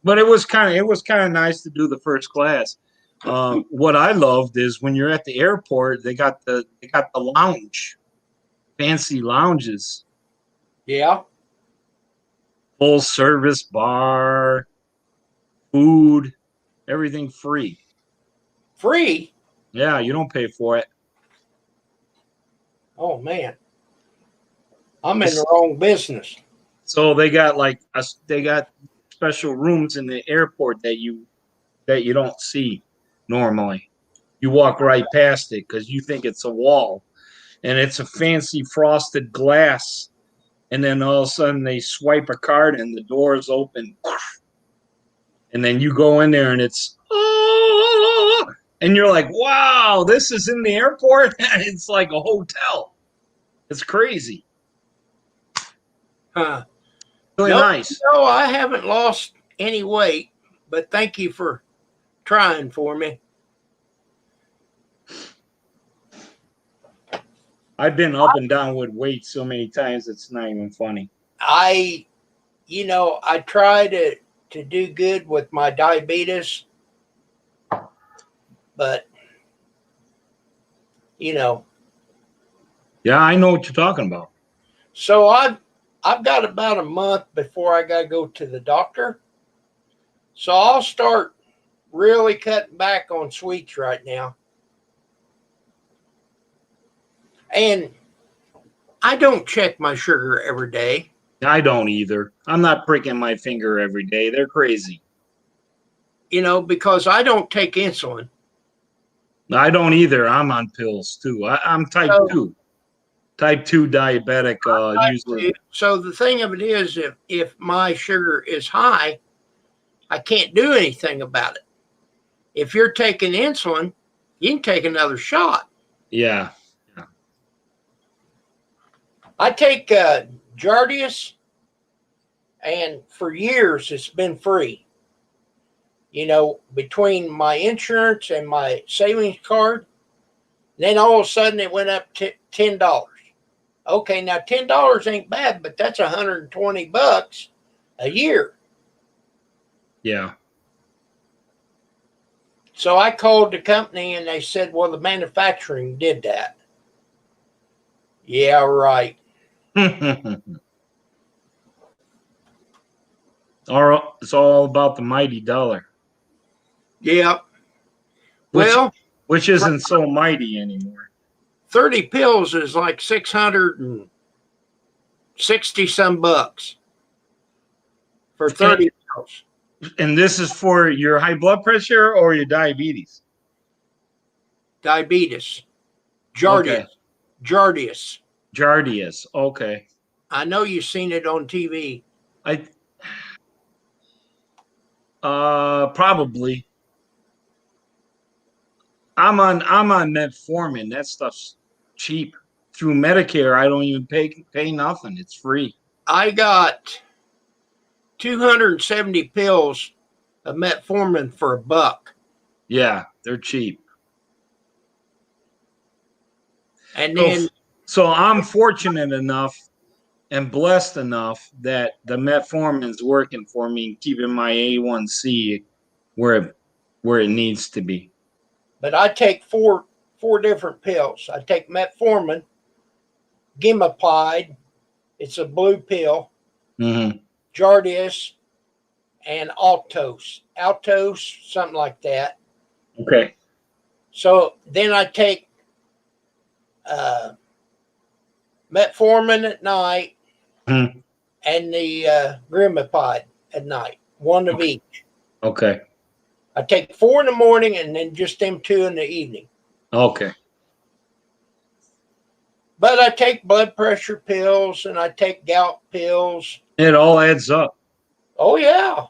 But it was kind of nice to do the first class. What I loved is when you're at the airport, they got the lounge, fancy lounges, Yeah. full service bar, food, everything free. Free. Yeah, you don't pay for it. Oh man. I'm in the wrong business. So they got they got special rooms in the airport that you don't see normally. You walk right past it because you think it's a wall, and it's a fancy frosted glass. And then all of a sudden they swipe a card and the doors open, and then you go in there and it's and you're like, wow, this is in the airport. It's like a hotel. It's crazy. Huh. Really No, nice. no, I haven't lost any weight, but thank you for trying for me. I've been up and down with weight so many times it's not even funny. I try to do good with my diabetes, but Yeah, I know what you're talking about. so I've got about a month before I got to go to the doctor. So I'll start really cutting back on sweets right now. And I don't check my sugar every day. I don't either. I'm not pricking my finger every day. They're crazy. Because I don't take insulin. I don't either. I'm on pills too. I'm type So- 2. Type 2 diabetic usually. So the thing of it is, if my sugar is high, I can't do anything about it. If you're taking insulin, you can take another shot. Yeah. I take Jardius, and for years it's been free. Between my insurance and my savings card, then all of a sudden it went up to $10. Okay, now $10 ain't bad, but that's $120 a year. Yeah. So I called the company and they said, well, the manufacturing did that. Yeah, right. It's all about the mighty dollar, Yeah. Well, which isn't so mighty anymore. 30 pills is like 660 some bucks for 30 pills. And this is for your high blood pressure or your diabetes? Diabetes. Jardius. Okay. Jardius. Jardius. Okay. I know you've seen it on TV. Probably. I'm on metformin. That stuff's cheap. Through Medicare, I don't even pay nothing. It's free. I got 270 pills of metformin for $1. Yeah, they're cheap. And then So I'm fortunate enough and blessed enough that the metformin's working for me, keeping my A1C where it needs to be. but I take four different pills. I take metformin, Gimapide, it's a blue pill, Mm-hmm. Jardius, and Altos, something like that. Okay. So then I take metformin at night Mhm. and the Grimapide at night, one of each. Okay. I take 4 in the morning and then just them 2 in the evening. Okay. But I take blood pressure pills and I take gout pills. It all adds up. Oh, yeah.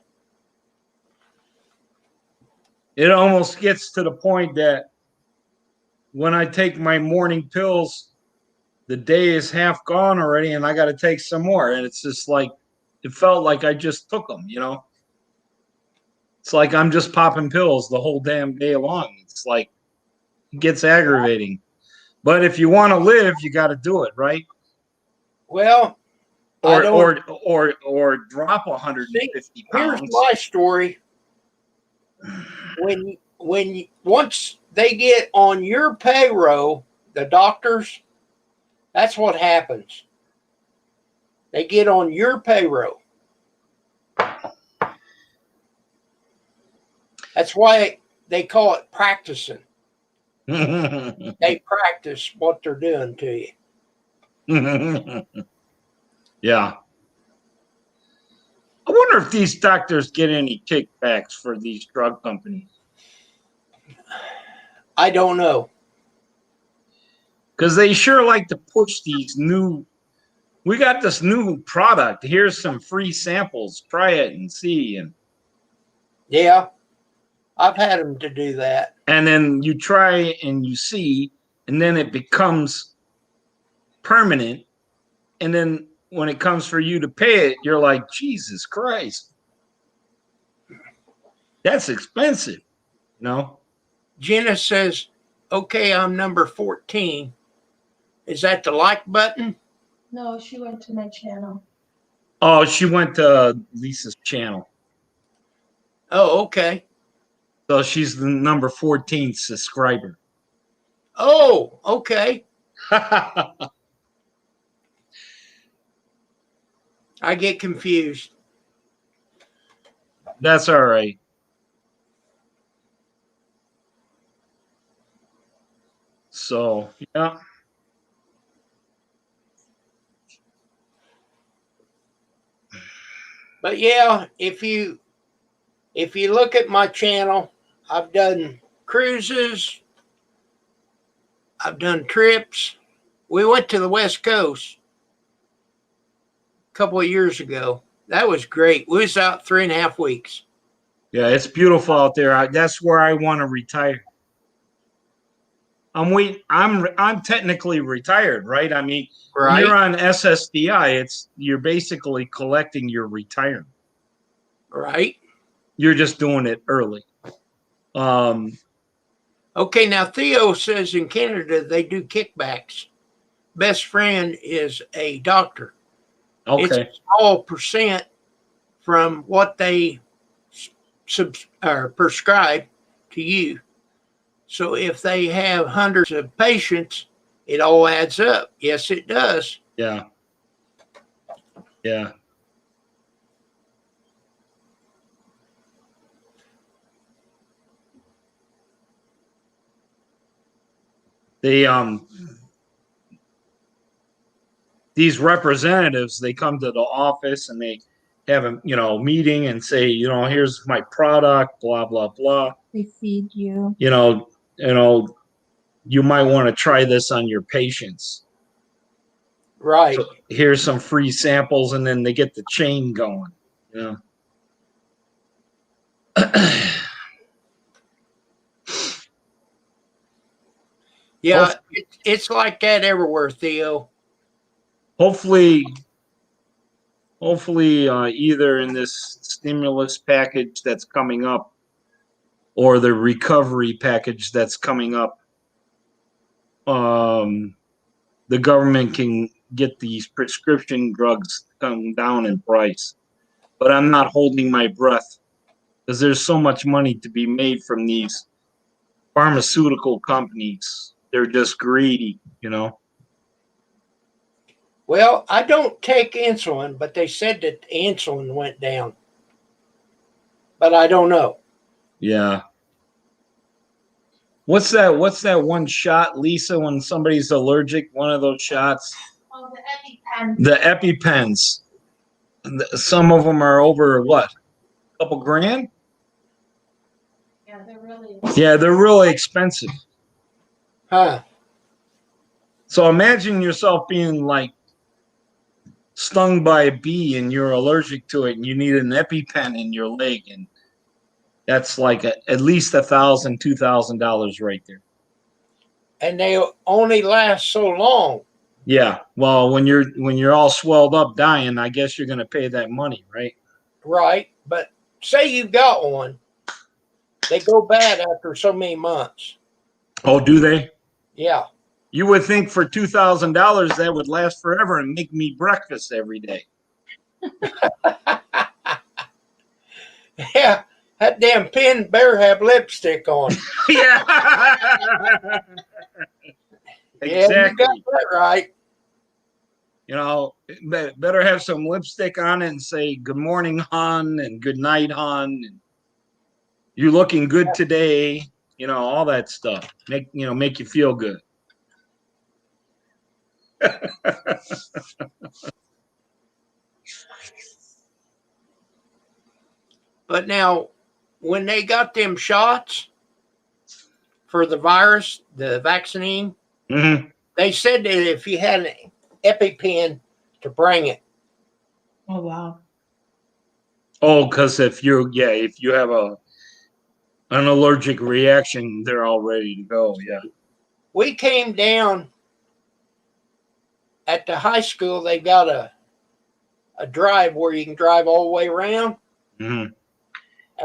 It almost gets to the point that when I take my morning pills, the day is half gone already and I got to take some more. And it's just like, it felt like I just took them, It's like I'm just popping pills the whole damn day long. It's like, it gets aggravating. But if you want to live, you got to do it, right? Well, I don't- or drop 150 Here's pounds. my story. Once they get on your payroll, the doctors, that's what happens. They get on your payroll. That's why they call it practicing. They practice what they're doing to you. Yeah. I wonder if these doctors get any kickbacks for these drug companies. I don't know. Because they sure like to push these new. We got this new product. Here's some free samples. Try it and see. Yeah, I've had them to do that. And then you try and you see, and then it becomes permanent. And then when it comes for you to pay it, you're like, Jesus Christ. That's expensive. No? Jenna says, okay, I'm number 14. Is that the like button? No, she went to my channel. Oh, she went to Lisa's channel. Oh, okay. So she's the number 14 subscriber. Oh, okay. I get confused. That's all right. So, yeah. But yeah, if you look at my channel, I've done cruises, I've done trips. We went to the West Coast a couple of years ago. That was great. We was out 3.5 weeks. Yeah, it's beautiful out there. That's where I want to retire. I'm technically retired, right? I mean, when you're on SSDI, you're basically collecting your retirement. Right. You're just doing it early. Okay, now Theo says in Canada they do kickbacks. Best friend is a doctor. Okay. It's a small percent from what they prescribe to you. So if they have hundreds of patients, it all adds up. Yes, it does. Yeah. Yeah. These representatives, they come to the office and they have a meeting and say, here's my product, blah blah blah. They feed you. You might want to try this on your patients. Right. So here's some free samples, and then they get the chain going. Yeah. Yeah, it's like that everywhere, Theo. Hopefully, either in this stimulus package that's coming up or the recovery package that's coming up, the government can get these prescription drugs come down in price. But I'm not holding my breath because there's so much money to be made from these pharmaceutical companies. They're just greedy, Well, I don't take insulin, but they said that insulin went down. But I don't know. Yeah. What's that one shot, Lisa, when somebody's allergic, one of those shots? Oh, the EpiPen. The EpiPens. Some of them are over what? A couple grand? Yeah, they're really. Yeah, they're really expensive. Huh. So imagine yourself being like stung by a bee and you're allergic to it and you need an EpiPen in your leg, and that's like at least $1,000, $2,000 right there. And they only last so long. Yeah. Well, when you're all swelled up dying, I guess you're going to pay that money, right? Right. But say you got one, they go bad after so many months. Oh, do they? Yeah. You would think for $2,000 that would last forever and make me breakfast every day. Yeah, that damn pin better have lipstick on. Yeah. Yeah, you got Exactly. that right. You know, better have some lipstick on it and say good morning, hon, and good night, hon. And you looking good today. You know, all that stuff. Make you feel good. But now, when they got them shots for the virus, the vaccine, Mm-hmm. they said that if you had an EpiPen to bring it. Oh, wow. Oh, because if you have an allergic reaction, they're all ready to go. Yeah. We came down at the high school. They got a drive where you can drive all the way around, Mm-hmm.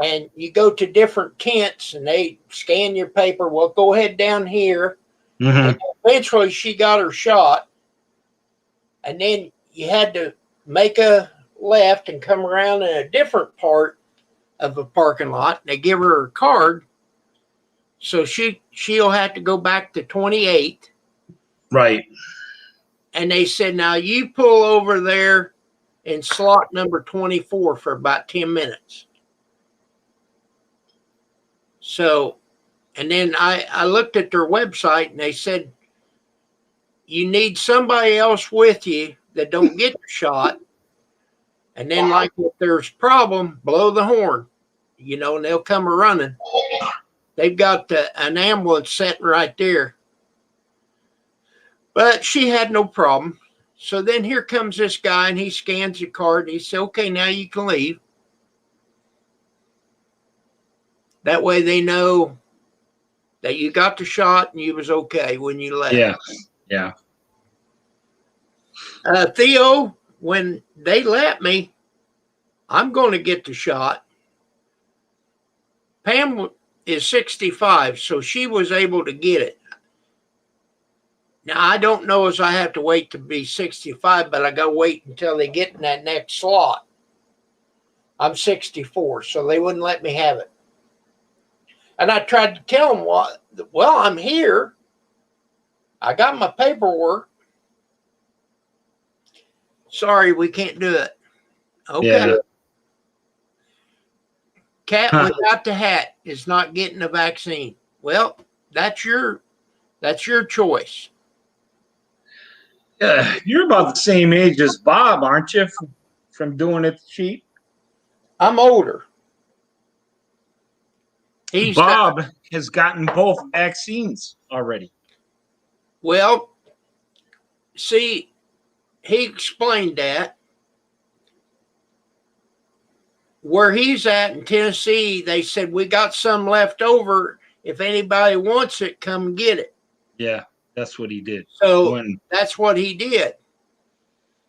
and you go to different tents, and they scan your paper. Well, go ahead down here. Mm-hmm. And eventually, she got her shot, and then you had to make a left and come around in a different part of a parking lot. They give her her card, so she'll have to go back to 28. Right. And they said, now you pull over there in slot number 24 for about 10 minutes. So, and then I looked at their website, and they said, you need somebody else with you that don't get the shot. And then, like, if there's a problem, blow the horn, and they'll come a running. They've got an ambulance sitting right there. But she had no problem. So then here comes this guy, and he scans your card, and he said, okay, now you can leave. That way they know that you got the shot and you was okay when you left. Yeah. Yeah. Theo, when they let me, I'm going to get the shot. Pam is 65, so she was able to get it. Now, I don't know as I have to wait to be 65, but I got to wait until they get in that next slot. I'm 64, so they wouldn't let me have it. And I tried to tell them, well, I'm here. I got my paperwork. Sorry, we can't do it. Okay. Yeah. Cat without the hat is not getting the vaccine. Well, that's your choice. Yeah. You're about the same age as Bob, aren't you? From doing it cheap. I'm older. Bob has gotten both vaccines already. Well, see, he explained that. Where he's at in Tennessee, they said, we got some left over. If anybody wants it, come get it. Yeah, that's what he did. So that's what he did.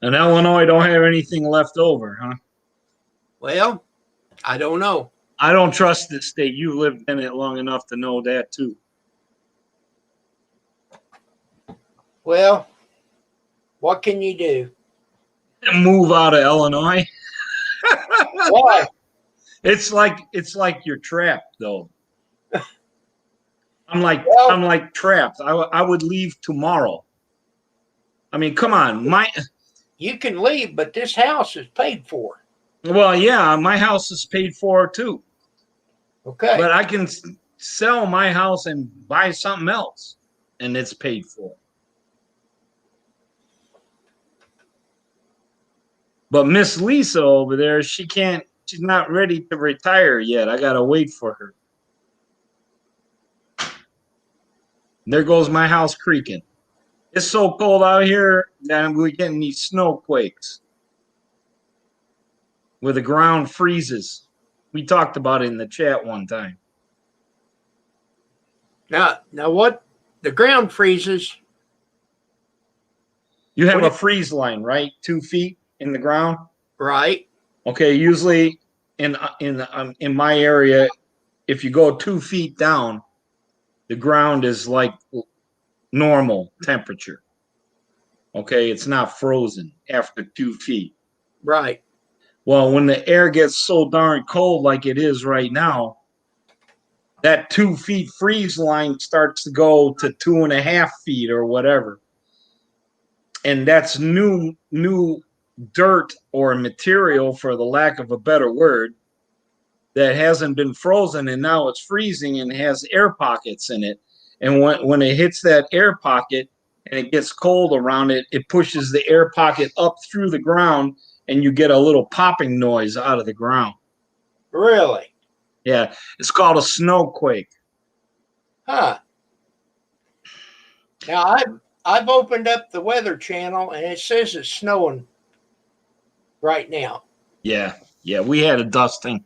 And Illinois don't have anything left over, huh? Well, I don't know. I don't trust this state. You lived in it long enough to know that too. Well, what can you do? Move out of Illinois. Why? It's like you're trapped though. I'm like trapped. I would leave tomorrow. I mean, come on, you can leave, but this house is paid for. Well, yeah, my house is paid for too. Okay. But I can sell my house and buy something else, and it's paid for. But Miss Lisa over there, she's not ready to retire yet. I gotta wait for her. There goes my house creaking. It's so cold out here that we're getting these snowquakes where the ground freezes. We talked about it in the chat one time. Now what? The ground freezes. You have a freeze line, right? 2 feet in the ground. Right. Okay. Usually, in my area, if you go 2 feet down, the ground is like normal temperature. Okay, it's not frozen after 2 feet. Right. Well, when the air gets so darn cold like it is right now, that 2 feet freeze line starts to go to 2.5 feet or whatever. And that's new dirt or material, for the lack of a better word, that hasn't been frozen, and now it's freezing and has air pockets in it. And when it hits that air pocket and it gets cold around it, it pushes the air pocket up through the ground, and you get a little popping noise out of the ground. Really? Yeah, it's called a snowquake. Huh. Now I've opened up the Weather Channel and it says it's snowing right now. Yeah, we had a dusting.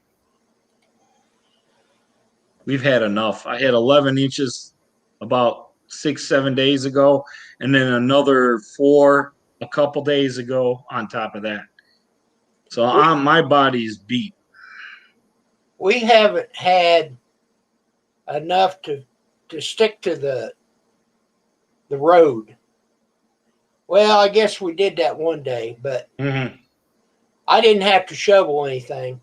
We've had enough. I had 11 inches about 6-7 days ago, and then another 4 a couple days ago on top of that. So my body's beat. We haven't had enough to stick to the road. Well, I guess we did that one day, but Mm-hmm. I didn't have to shovel anything.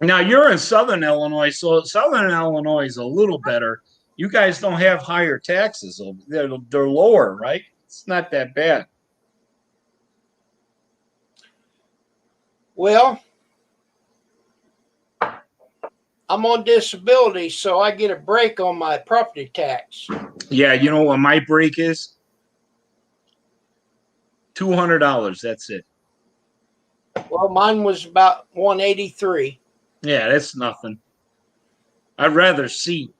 Now you're in Southern Illinois, so Southern Illinois is a little better. You guys don't have higher taxes; they're lower, right? It's not that bad. Well, I'm on disability, so I get a break on my property tax. Yeah, you know what my break is? $200. That's it. Well, mine was about 183. Yeah, that's nothing. I'd rather see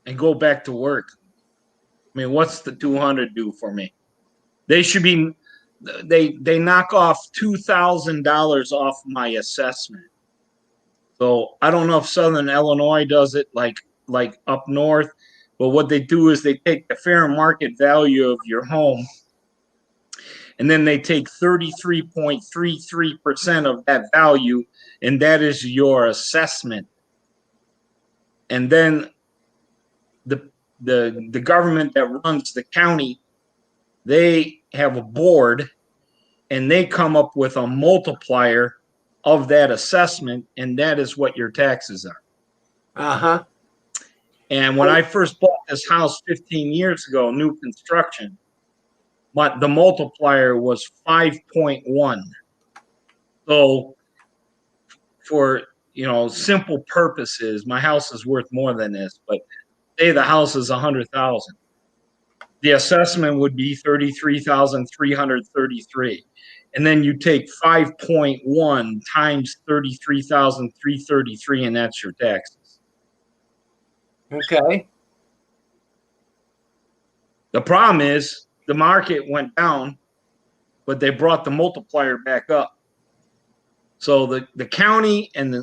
and go back to work. I mean, what's the 200 do for me? They should be. They knock off $2,000 off my assessment. So I don't know if Southern Illinois does it like up north, but what they do is they take the fair market value of your home, and then they take 33.33% of that value, and that is your assessment. And then the government that runs the county, they have a board, and they come up with a multiplier of that assessment, and that is what your taxes are. Uh-huh. And when I first bought this house 15 years ago, new construction, but the multiplier was 5.1. So for, simple purposes, my house is worth more than this, but say the house is 100,000. The assessment would be 33,333. And then you take 5.1 times 33,333, and that's your taxes. Okay. The problem is the market went down, but they brought the multiplier back up. So the county and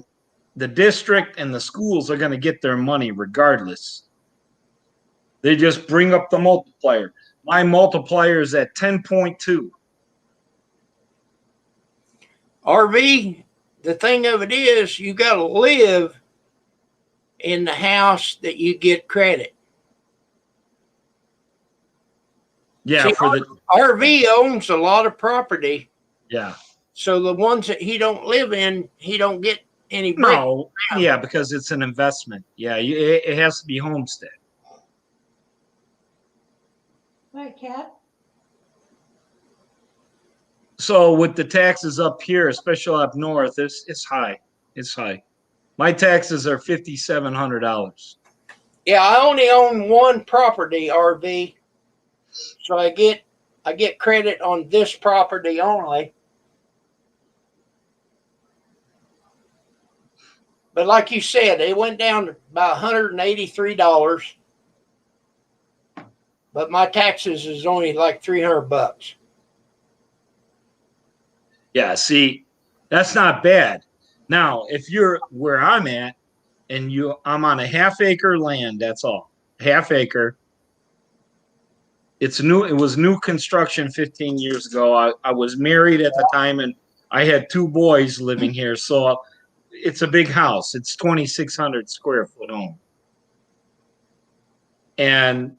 the district and the schools are going to get their money regardless. They just bring up the multiplier. My multiplier is at 10.2. RV, the thing of it is, you got to live in the house that you get credit. Yeah, See, RV owns a lot of property. Yeah. So the ones that he don't live in, he don't get any break. No, yeah, because it's an investment. Yeah, it has to be homestead. Right, Kat? So with the taxes up here, especially up north, it's high. It's high. My taxes are $5,700. Yeah, I only own one property, RV. So I get credit on this property only. But like you said, it went down to about $183. But my taxes is only like $300. Yeah, see, that's not bad. Now, if you're where I'm at, and I'm on a half-acre land, that's all. Half acre. It's new. It was new construction 15 years ago. I was married at the time, and I had 2 boys living here. So it's a big house. It's 2,600 square foot home. And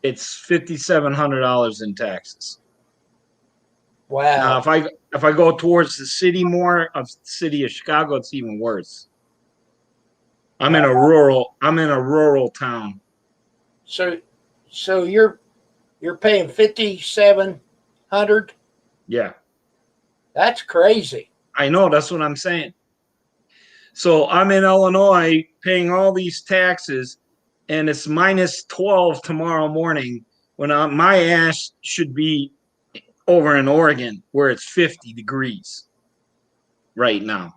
it's $5,700 in taxes. Now, Wow. if I go towards the city more of the city of Chicago, it's even worse. I'm in a rural town. So you're paying 5,700. Yeah, That's crazy. I know. That's what I'm saying. So I'm in Illinois paying all these taxes, and it's minus 12 tomorrow morning when my ass should be over in Oregon where it's 50 degrees right now.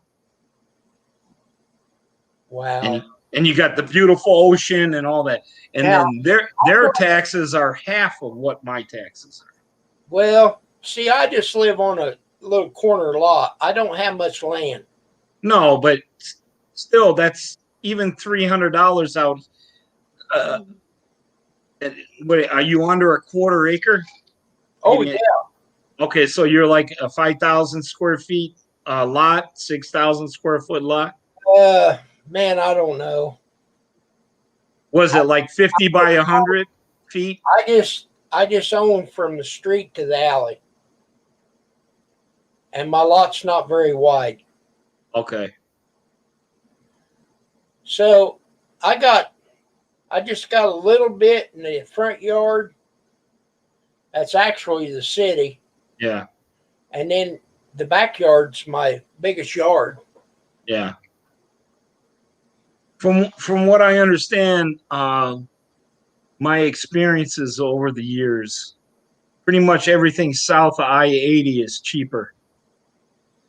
Wow. And you got the beautiful ocean and all that. And Now, then their taxes are half of what my taxes are. well, see, I just live on a little corner lot. I don't have much land. No, but still, that's even $300 out. Wait, are you under a quarter acre? Oh, You- yeah. Okay, so you're like a 5,000 square feet lot, 6,000 square foot lot. Man, I don't know. Was it like 50 by 100 feet? I just own from the street to the alley. And my lot's not very wide. Okay. So I just got a little bit in the front yard. That's actually the city. Yeah. And then the backyard's my biggest yard. Yeah. From what I understand, my experiences over the years, pretty much everything south of I-80 is cheaper.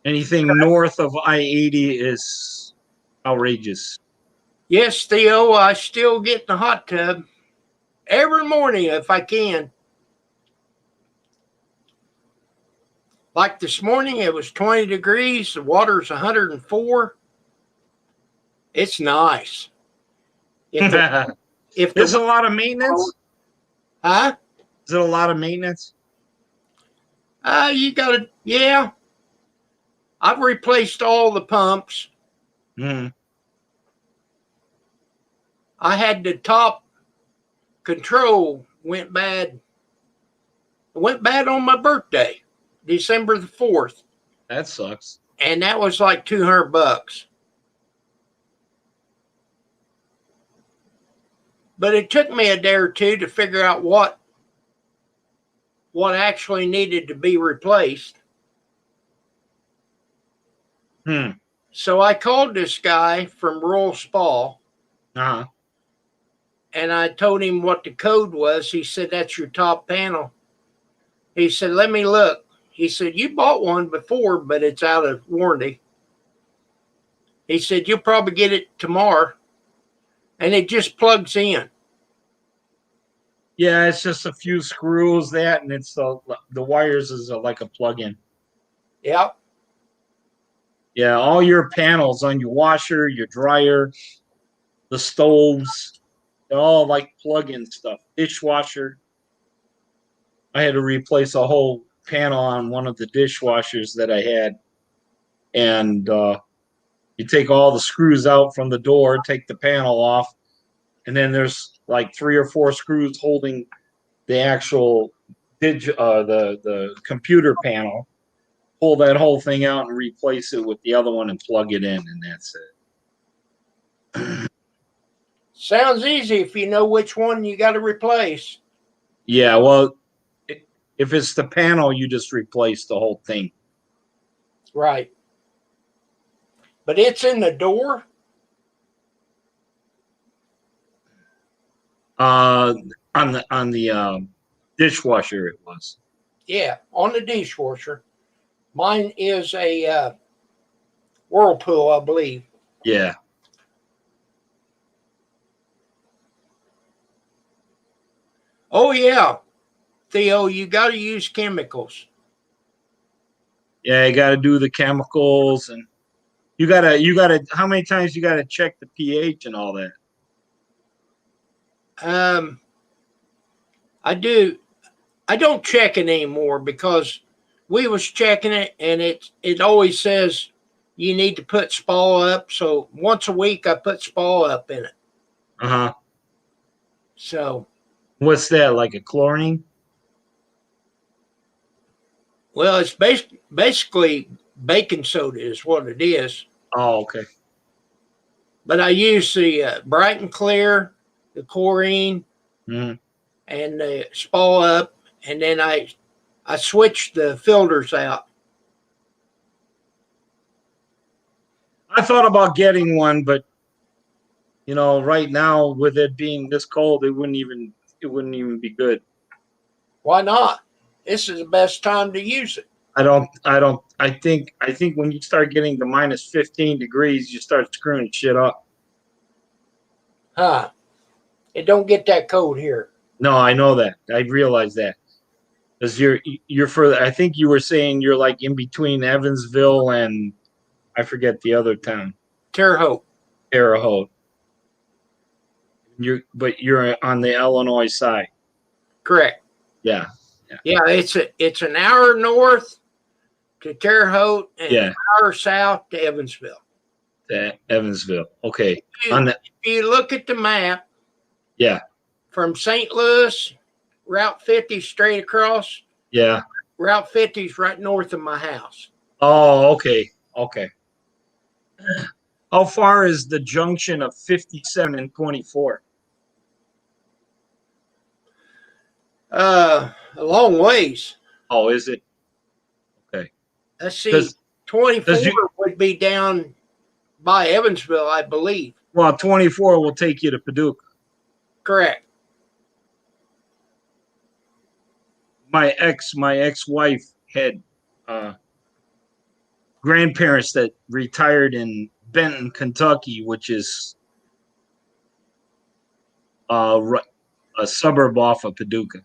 Anything north of I-80 is outrageous. Yes, Theo, I still get in the hot tub every morning if I can. Like this morning, it was 20 degrees. The water's 104. It's nice. If There's a the, lot of maintenance. huh? Is it a lot of maintenance? You gotta, yeah. I've replaced all the pumps. Mm. I had the top control went bad. It went bad on my birthday, December the 4th. That sucks. And that was like $200. But it took me a day or two to figure out what actually needed to be replaced. So I called this guy from Royal Spa. Uh-huh. And I told him what the code was. He said, that's your top panel. He said, let me look. He said, you bought one before, but it's out of warranty. He said, you'll probably get it tomorrow. And it just plugs in. Yeah, it's just a few screws that, and it's the wires is like a plug-in. Yep. Yeah, all your panels on your washer, your dryer, the stoves, they're all like plug-in stuff. Dishwasher. I had to replace a whole panel on one of the dishwashers that I had. And you take all the screws out from the door, take the panel off, and then there's like 3 or 4 screws holding the actual the computer panel. Pull that whole thing out and replace it with the other one and plug it in, and that's it. Sounds easy if you know which one you got to replace. Yeah, well, if it's the panel, you just replace the whole thing. Right. But it's in the door. On the dishwasher, it was. Yeah, on the dishwasher. Mine is a Whirlpool, I believe. Yeah. Oh, yeah. Theo, you got to use chemicals. Yeah, you got to do the chemicals, and you gotta. How many times you gotta check the pH and all that? I do. I don't check it anymore because we was checking it, and it always says you need to put spa up. So once a week, I put spa up in it. Uh huh. So What's that? Like a chlorine? Well, it's basically baking soda is what it is. Oh, okay. But I use the Bright and Clear, the chlorine, Mhm. and the Spal Up, and then I switch the filters out. I thought about getting one, but you know, right now with it being this cold, it wouldn't even be good. Why not? This is the best time to use it. I think when you start getting to minus 15 degrees, you start screwing shit up. Huh. It don't get that cold here. No, I know that. I realize that. Because you're further, I think you were saying you're like in between Evansville and I forget the other town, Terre Haute. Terre Haute. But you're on the Illinois side. Correct. Yeah. Yeah, it's an hour north to Terre Haute and Yeah. an hour south to Evansville. To Evansville. Okay. If On the you look at the map, yeah. from St. Louis, Route 50 straight across. Yeah. Route 50 is right north of my house. Oh, okay. Okay. How far is the junction of 57 and 24? A long ways. Oh, is it? Let's see. Does 24 you- would be down by Evansville, I believe. Well, 24 will take you to Paducah. Correct. My ex-wife had grandparents that retired in Benton, Kentucky, which is a suburb off of Paducah.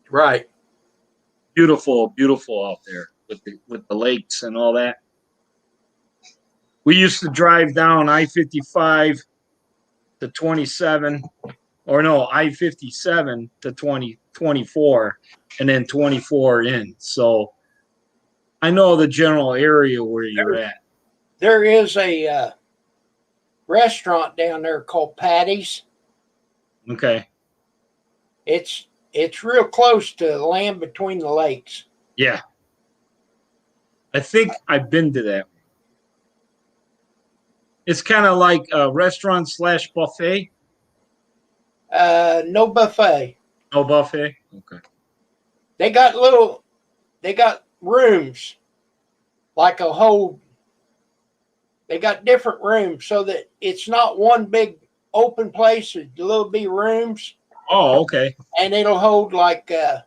Right. Beautiful, beautiful out there with the lakes and all that. We used to drive down I-55 to 27, or no, I-57 to 24, and then 24 in. So I know the general area where you're at. There is a restaurant down there called Patty's. Okay. It's real close to the land between the lakes. Yeah. I think I've been to that. It's kind of like a restaurant / buffet. No buffet. No buffet? Okay. They got rooms like a whole. They got different rooms so that it's not one big open place. It's little bitty rooms, Oh, okay. and it'll hold like that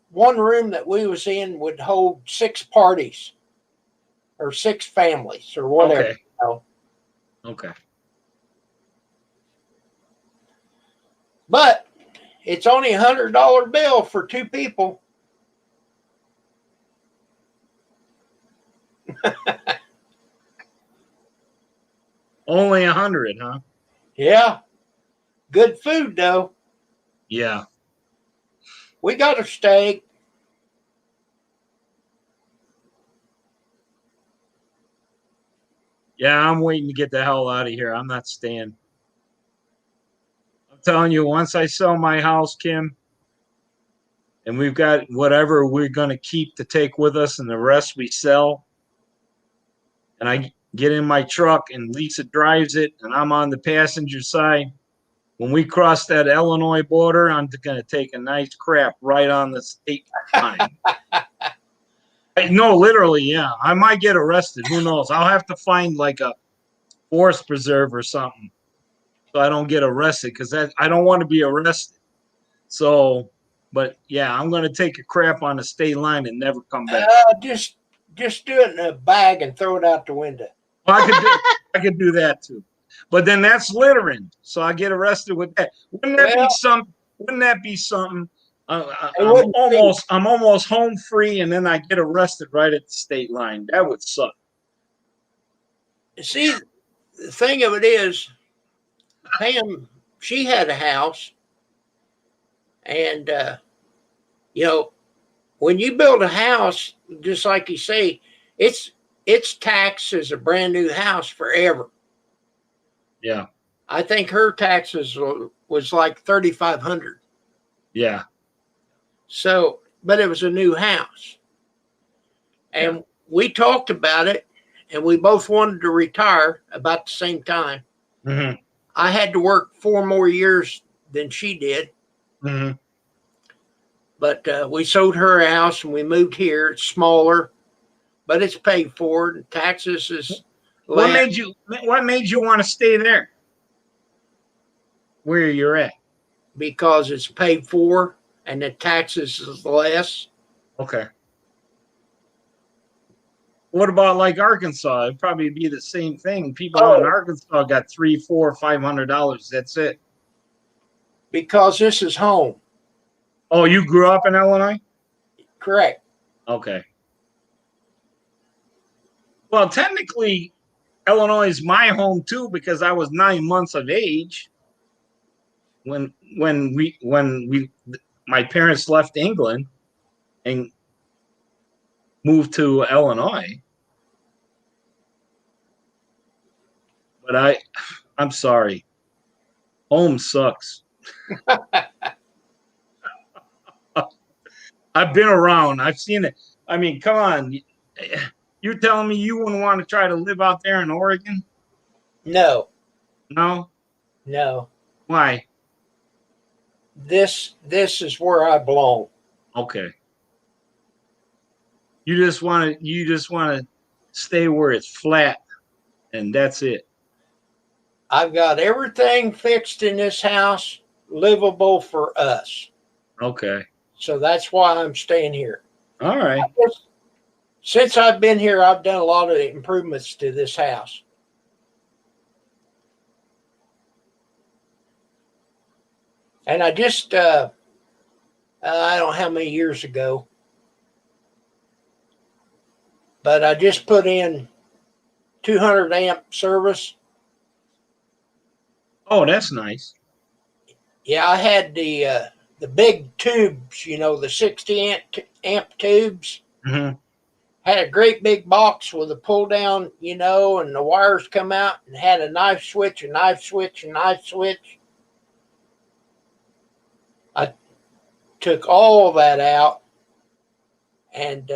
one room that we was in would hold 6 parties or 6 families or whatever. Okay. You know? Okay. But it's only $100 bill for 2 people. Only 100, huh? Yeah. Good food though. Yeah. We got a steak. Yeah, I'm waiting to get the hell out of here. I'm not staying. I'm telling you, once I sell my house, Kim, and we've got whatever we're going to keep to take with us and the rest we sell, and I get in my truck and Lisa drives it and I'm on the passenger side, when we cross that Illinois border, I'm going to take a nice crap right on the state line. No, literally, yeah. I might get arrested. Who knows? I'll have to find like a forest preserve or something so I don't get arrested because I don't want to be arrested. So, but yeah, I'm going to take a crap on the state line and never come back. Just do it in a bag and throw it out the window. Well, I could do that too. But then that's littering. So I get arrested with that. Wouldn't that be something? I'm almost home free, and then I get arrested right at the state line. That would suck. See, the thing of it is, Pam, she had a house, and when you build a house, just like you say, it's taxed as a brand new house forever. Yeah. I think her taxes was like 3,500. Yeah. So, but it was a new house. And we talked about it, and we both wanted to retire about the same time. Mm-hmm. I had to work 4 more years than she did, Mm-hmm. but we sold her house and we moved here. It's smaller, but it's paid for. And taxes is What less made you want to stay there? Where you're at? because it's paid for and the taxes is less. Okay. What about like Arkansas? It'd probably be the same thing. People in Arkansas got $300, $400, $500. That's it. Because this is home. Oh, you grew up in Illinois? Correct. Okay. Well, technically, Illinois is my home too because I was 9 months of age when my parents left England and moved to Illinois. But I'm sorry. Home sucks. I've been around. I've seen it. I mean, come on. You're telling me you wouldn't want to try to live out there in Oregon? No, No? no. Why? This is where I belong. Okay. You just want to stay where it's flat and that's it. I've got everything fixed in this house, livable for us. Okay. So that's why I'm staying here. All right. Since I've been here, I've done a lot of improvements to this house. And I just, I don't know how many years ago, but I just put in 200 amp service. Oh, that's nice. Yeah, I had the big tubes, you know, the 60 amp tubes. Mm-hmm. Had a great big box with a pull down, you know, and the wires come out and had a knife switch, a knife switch, a knife switch. I took all of that out and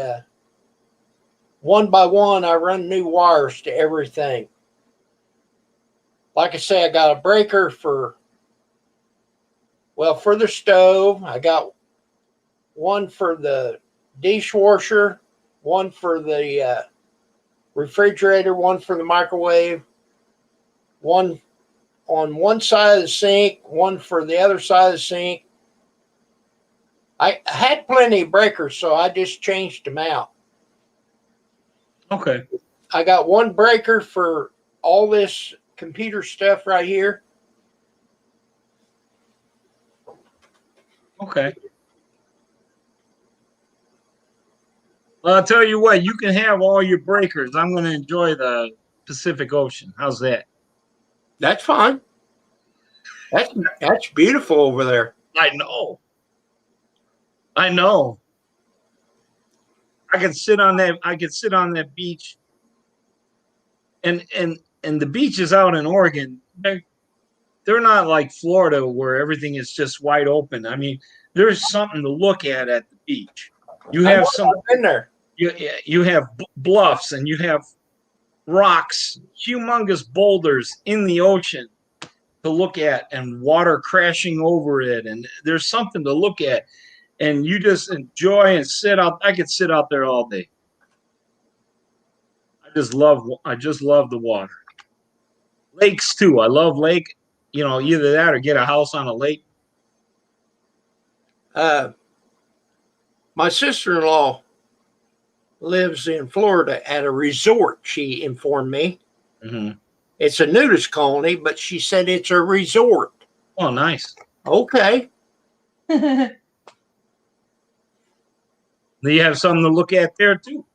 one by one, I run new wires to everything. Like I say, I got a breaker for the stove. I got one for the dishwasher, one for the refrigerator, one for the microwave, one on one side of the sink, one for the other side of the sink. I had plenty of breakers, so I just changed them out. Okay. I got one breaker for all this computer stuff right here. Okay. Well, I'll tell you what, you can have all your breakers. I'm going to enjoy the Pacific Ocean. How's that? That's fine. That's beautiful over there. I know. I know. I could sit on that beach. And the beaches out in Oregon, they're not like Florida where everything is just wide open. I mean, there's something to look at the beach. You have in there. You have bluffs and you have rocks, humongous boulders in the ocean to look at and water crashing over it. And there's something to look at and you just enjoy and sit out. I could sit out there all day. I just love the water. Lakes too. I love lake. You know, either that or get a house on a lake. My sister-in-law lives in Florida at a resort, she informed me. Mm-hmm. It's a nudist colony, but she said it's a resort. Oh, nice. Okay. You have something to look at there too.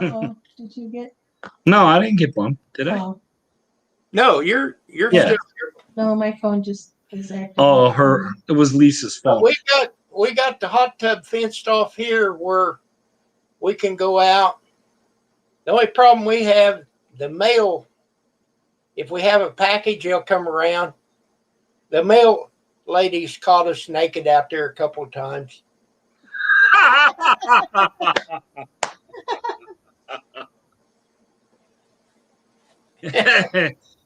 Oh, did you get? No, I didn't get bumped. Did I? Oh, No, you're Yeah. still here. No, my phone just is acting. Oh, up. it was Lisa's But phone. we got the hot tub fenced off here where we can go out. The only problem we have, the mail, if we have a package, they'll come around. The mail ladies caught us naked out there a couple of times.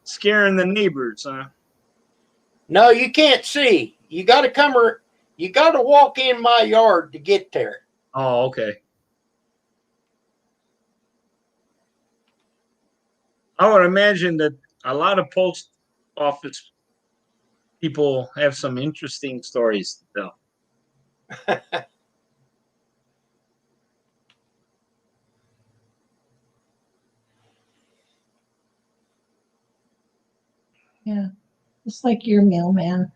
Scaring the neighbors, huh? No, you can't see. You got to you got to walk in my yard to get there. Oh, okay. I would imagine that a lot of post office people have some interesting stories to tell. Yeah, just like your mailman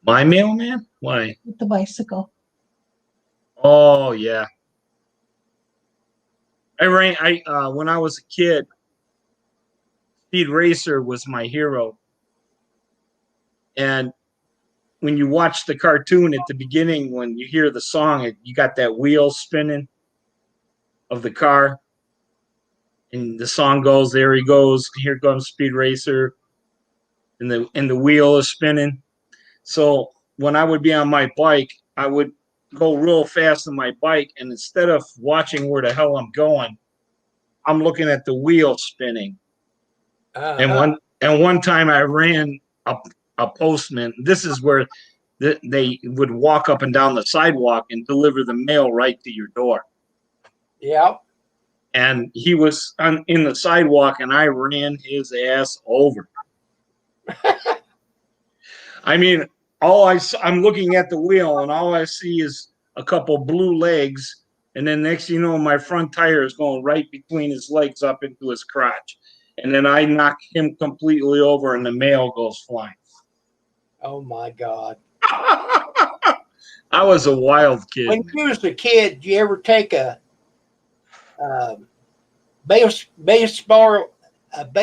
My mailman? Why? with the bicycle. Oh, yeah. When I was a kid, Speed Racer was my hero. And when you watch the cartoon at the beginning, when you hear the song, you got that wheel spinning of the car. And the song goes, there he goes, here comes Speed Racer. And the wheel is spinning. So when I would be on my bike, I would go real fast on my bike. And instead of watching where the hell I'm going, I'm looking at the wheel spinning. And one time I ran a postman. This is where they would walk up and down the sidewalk and deliver the mail right to your door. Yeah. And he was in the sidewalk, and I ran his ass over. I mean, I'm looking at the wheel, and all I see is a couple blue legs, and then next you know, my front tire is going right between his legs up into his crotch. And then I knock him completely over, and the mail goes flying. Oh my God. I was a wild kid. When you was a kid, did you ever take a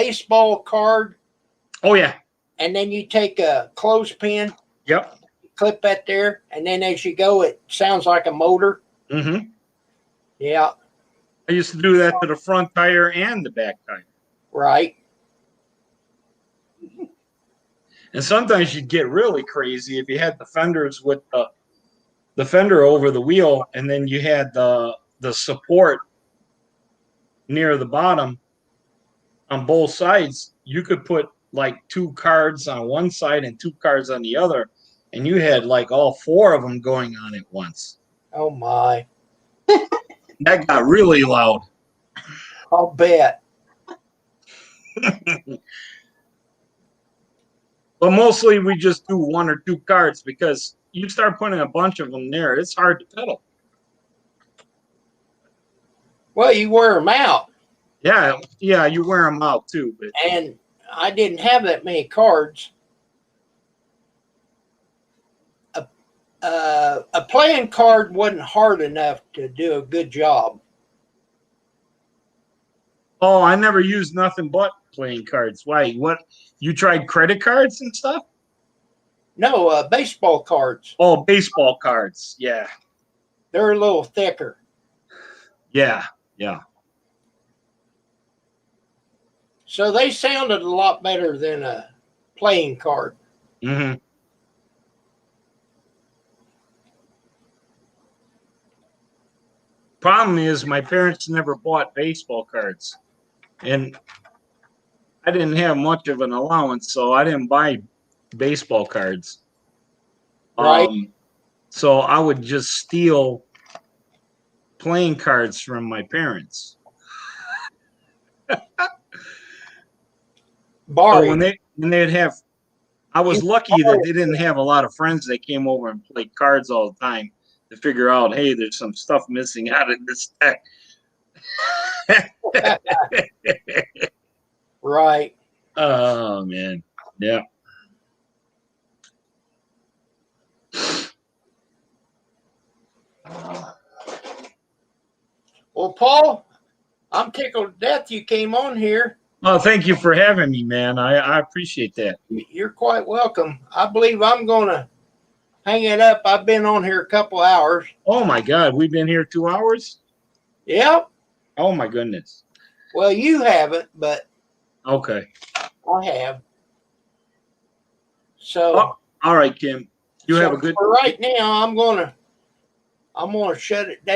baseball card, Oh, yeah. and then you take a clothespin, Yep. clip that there, and then as you go, it sounds like a motor. Mm-hmm. Yeah, I used to do that to the front tire and the back tire. right. And sometimes you'd get really crazy if you had the fenders with the fender over the wheel, and then you had the support near the bottom on both sides. You could put like 2 cards on one side and 2 cards on the other, and you had like all 4 of them going on at once. Oh my, That got really loud. I'll bet. But mostly we just do 1 or 2 cards, because you start putting a bunch of them there, it's hard to pedal. Well, you wear them out, Yeah, you wear them out too. But and I didn't have that many cards. A playing card wasn't hard enough to do a good job. oh, I never used nothing but playing cards. Why? What? You tried credit cards and stuff? No, baseball cards. Oh, baseball cards. Yeah, They're a little thicker. yeah. So they sounded a lot better than a playing card. Mm-hmm. Problem is, my parents never bought baseball cards, and I didn't have much of an allowance, so I didn't buy baseball cards. Right. So I would just steal playing cards from my parents. Borrow. So when they'd have, I was lucky that they didn't have a lot of friends that came over and played cards all the time to figure out, hey, there's some stuff missing out of this deck. Right. Oh man, yeah. Well, Paul, I'm tickled to death you came on here. Oh, thank you for having me, man. I appreciate that. You're quite welcome. I believe I'm gonna hang it up. I've been on here a couple hours. Oh my God, we've been here 2 hours. Yep. Oh my goodness. Well, you haven't, but Okay. I have. So, Oh, all right, Kim. You have a good. For right now, I'm gonna shut it down.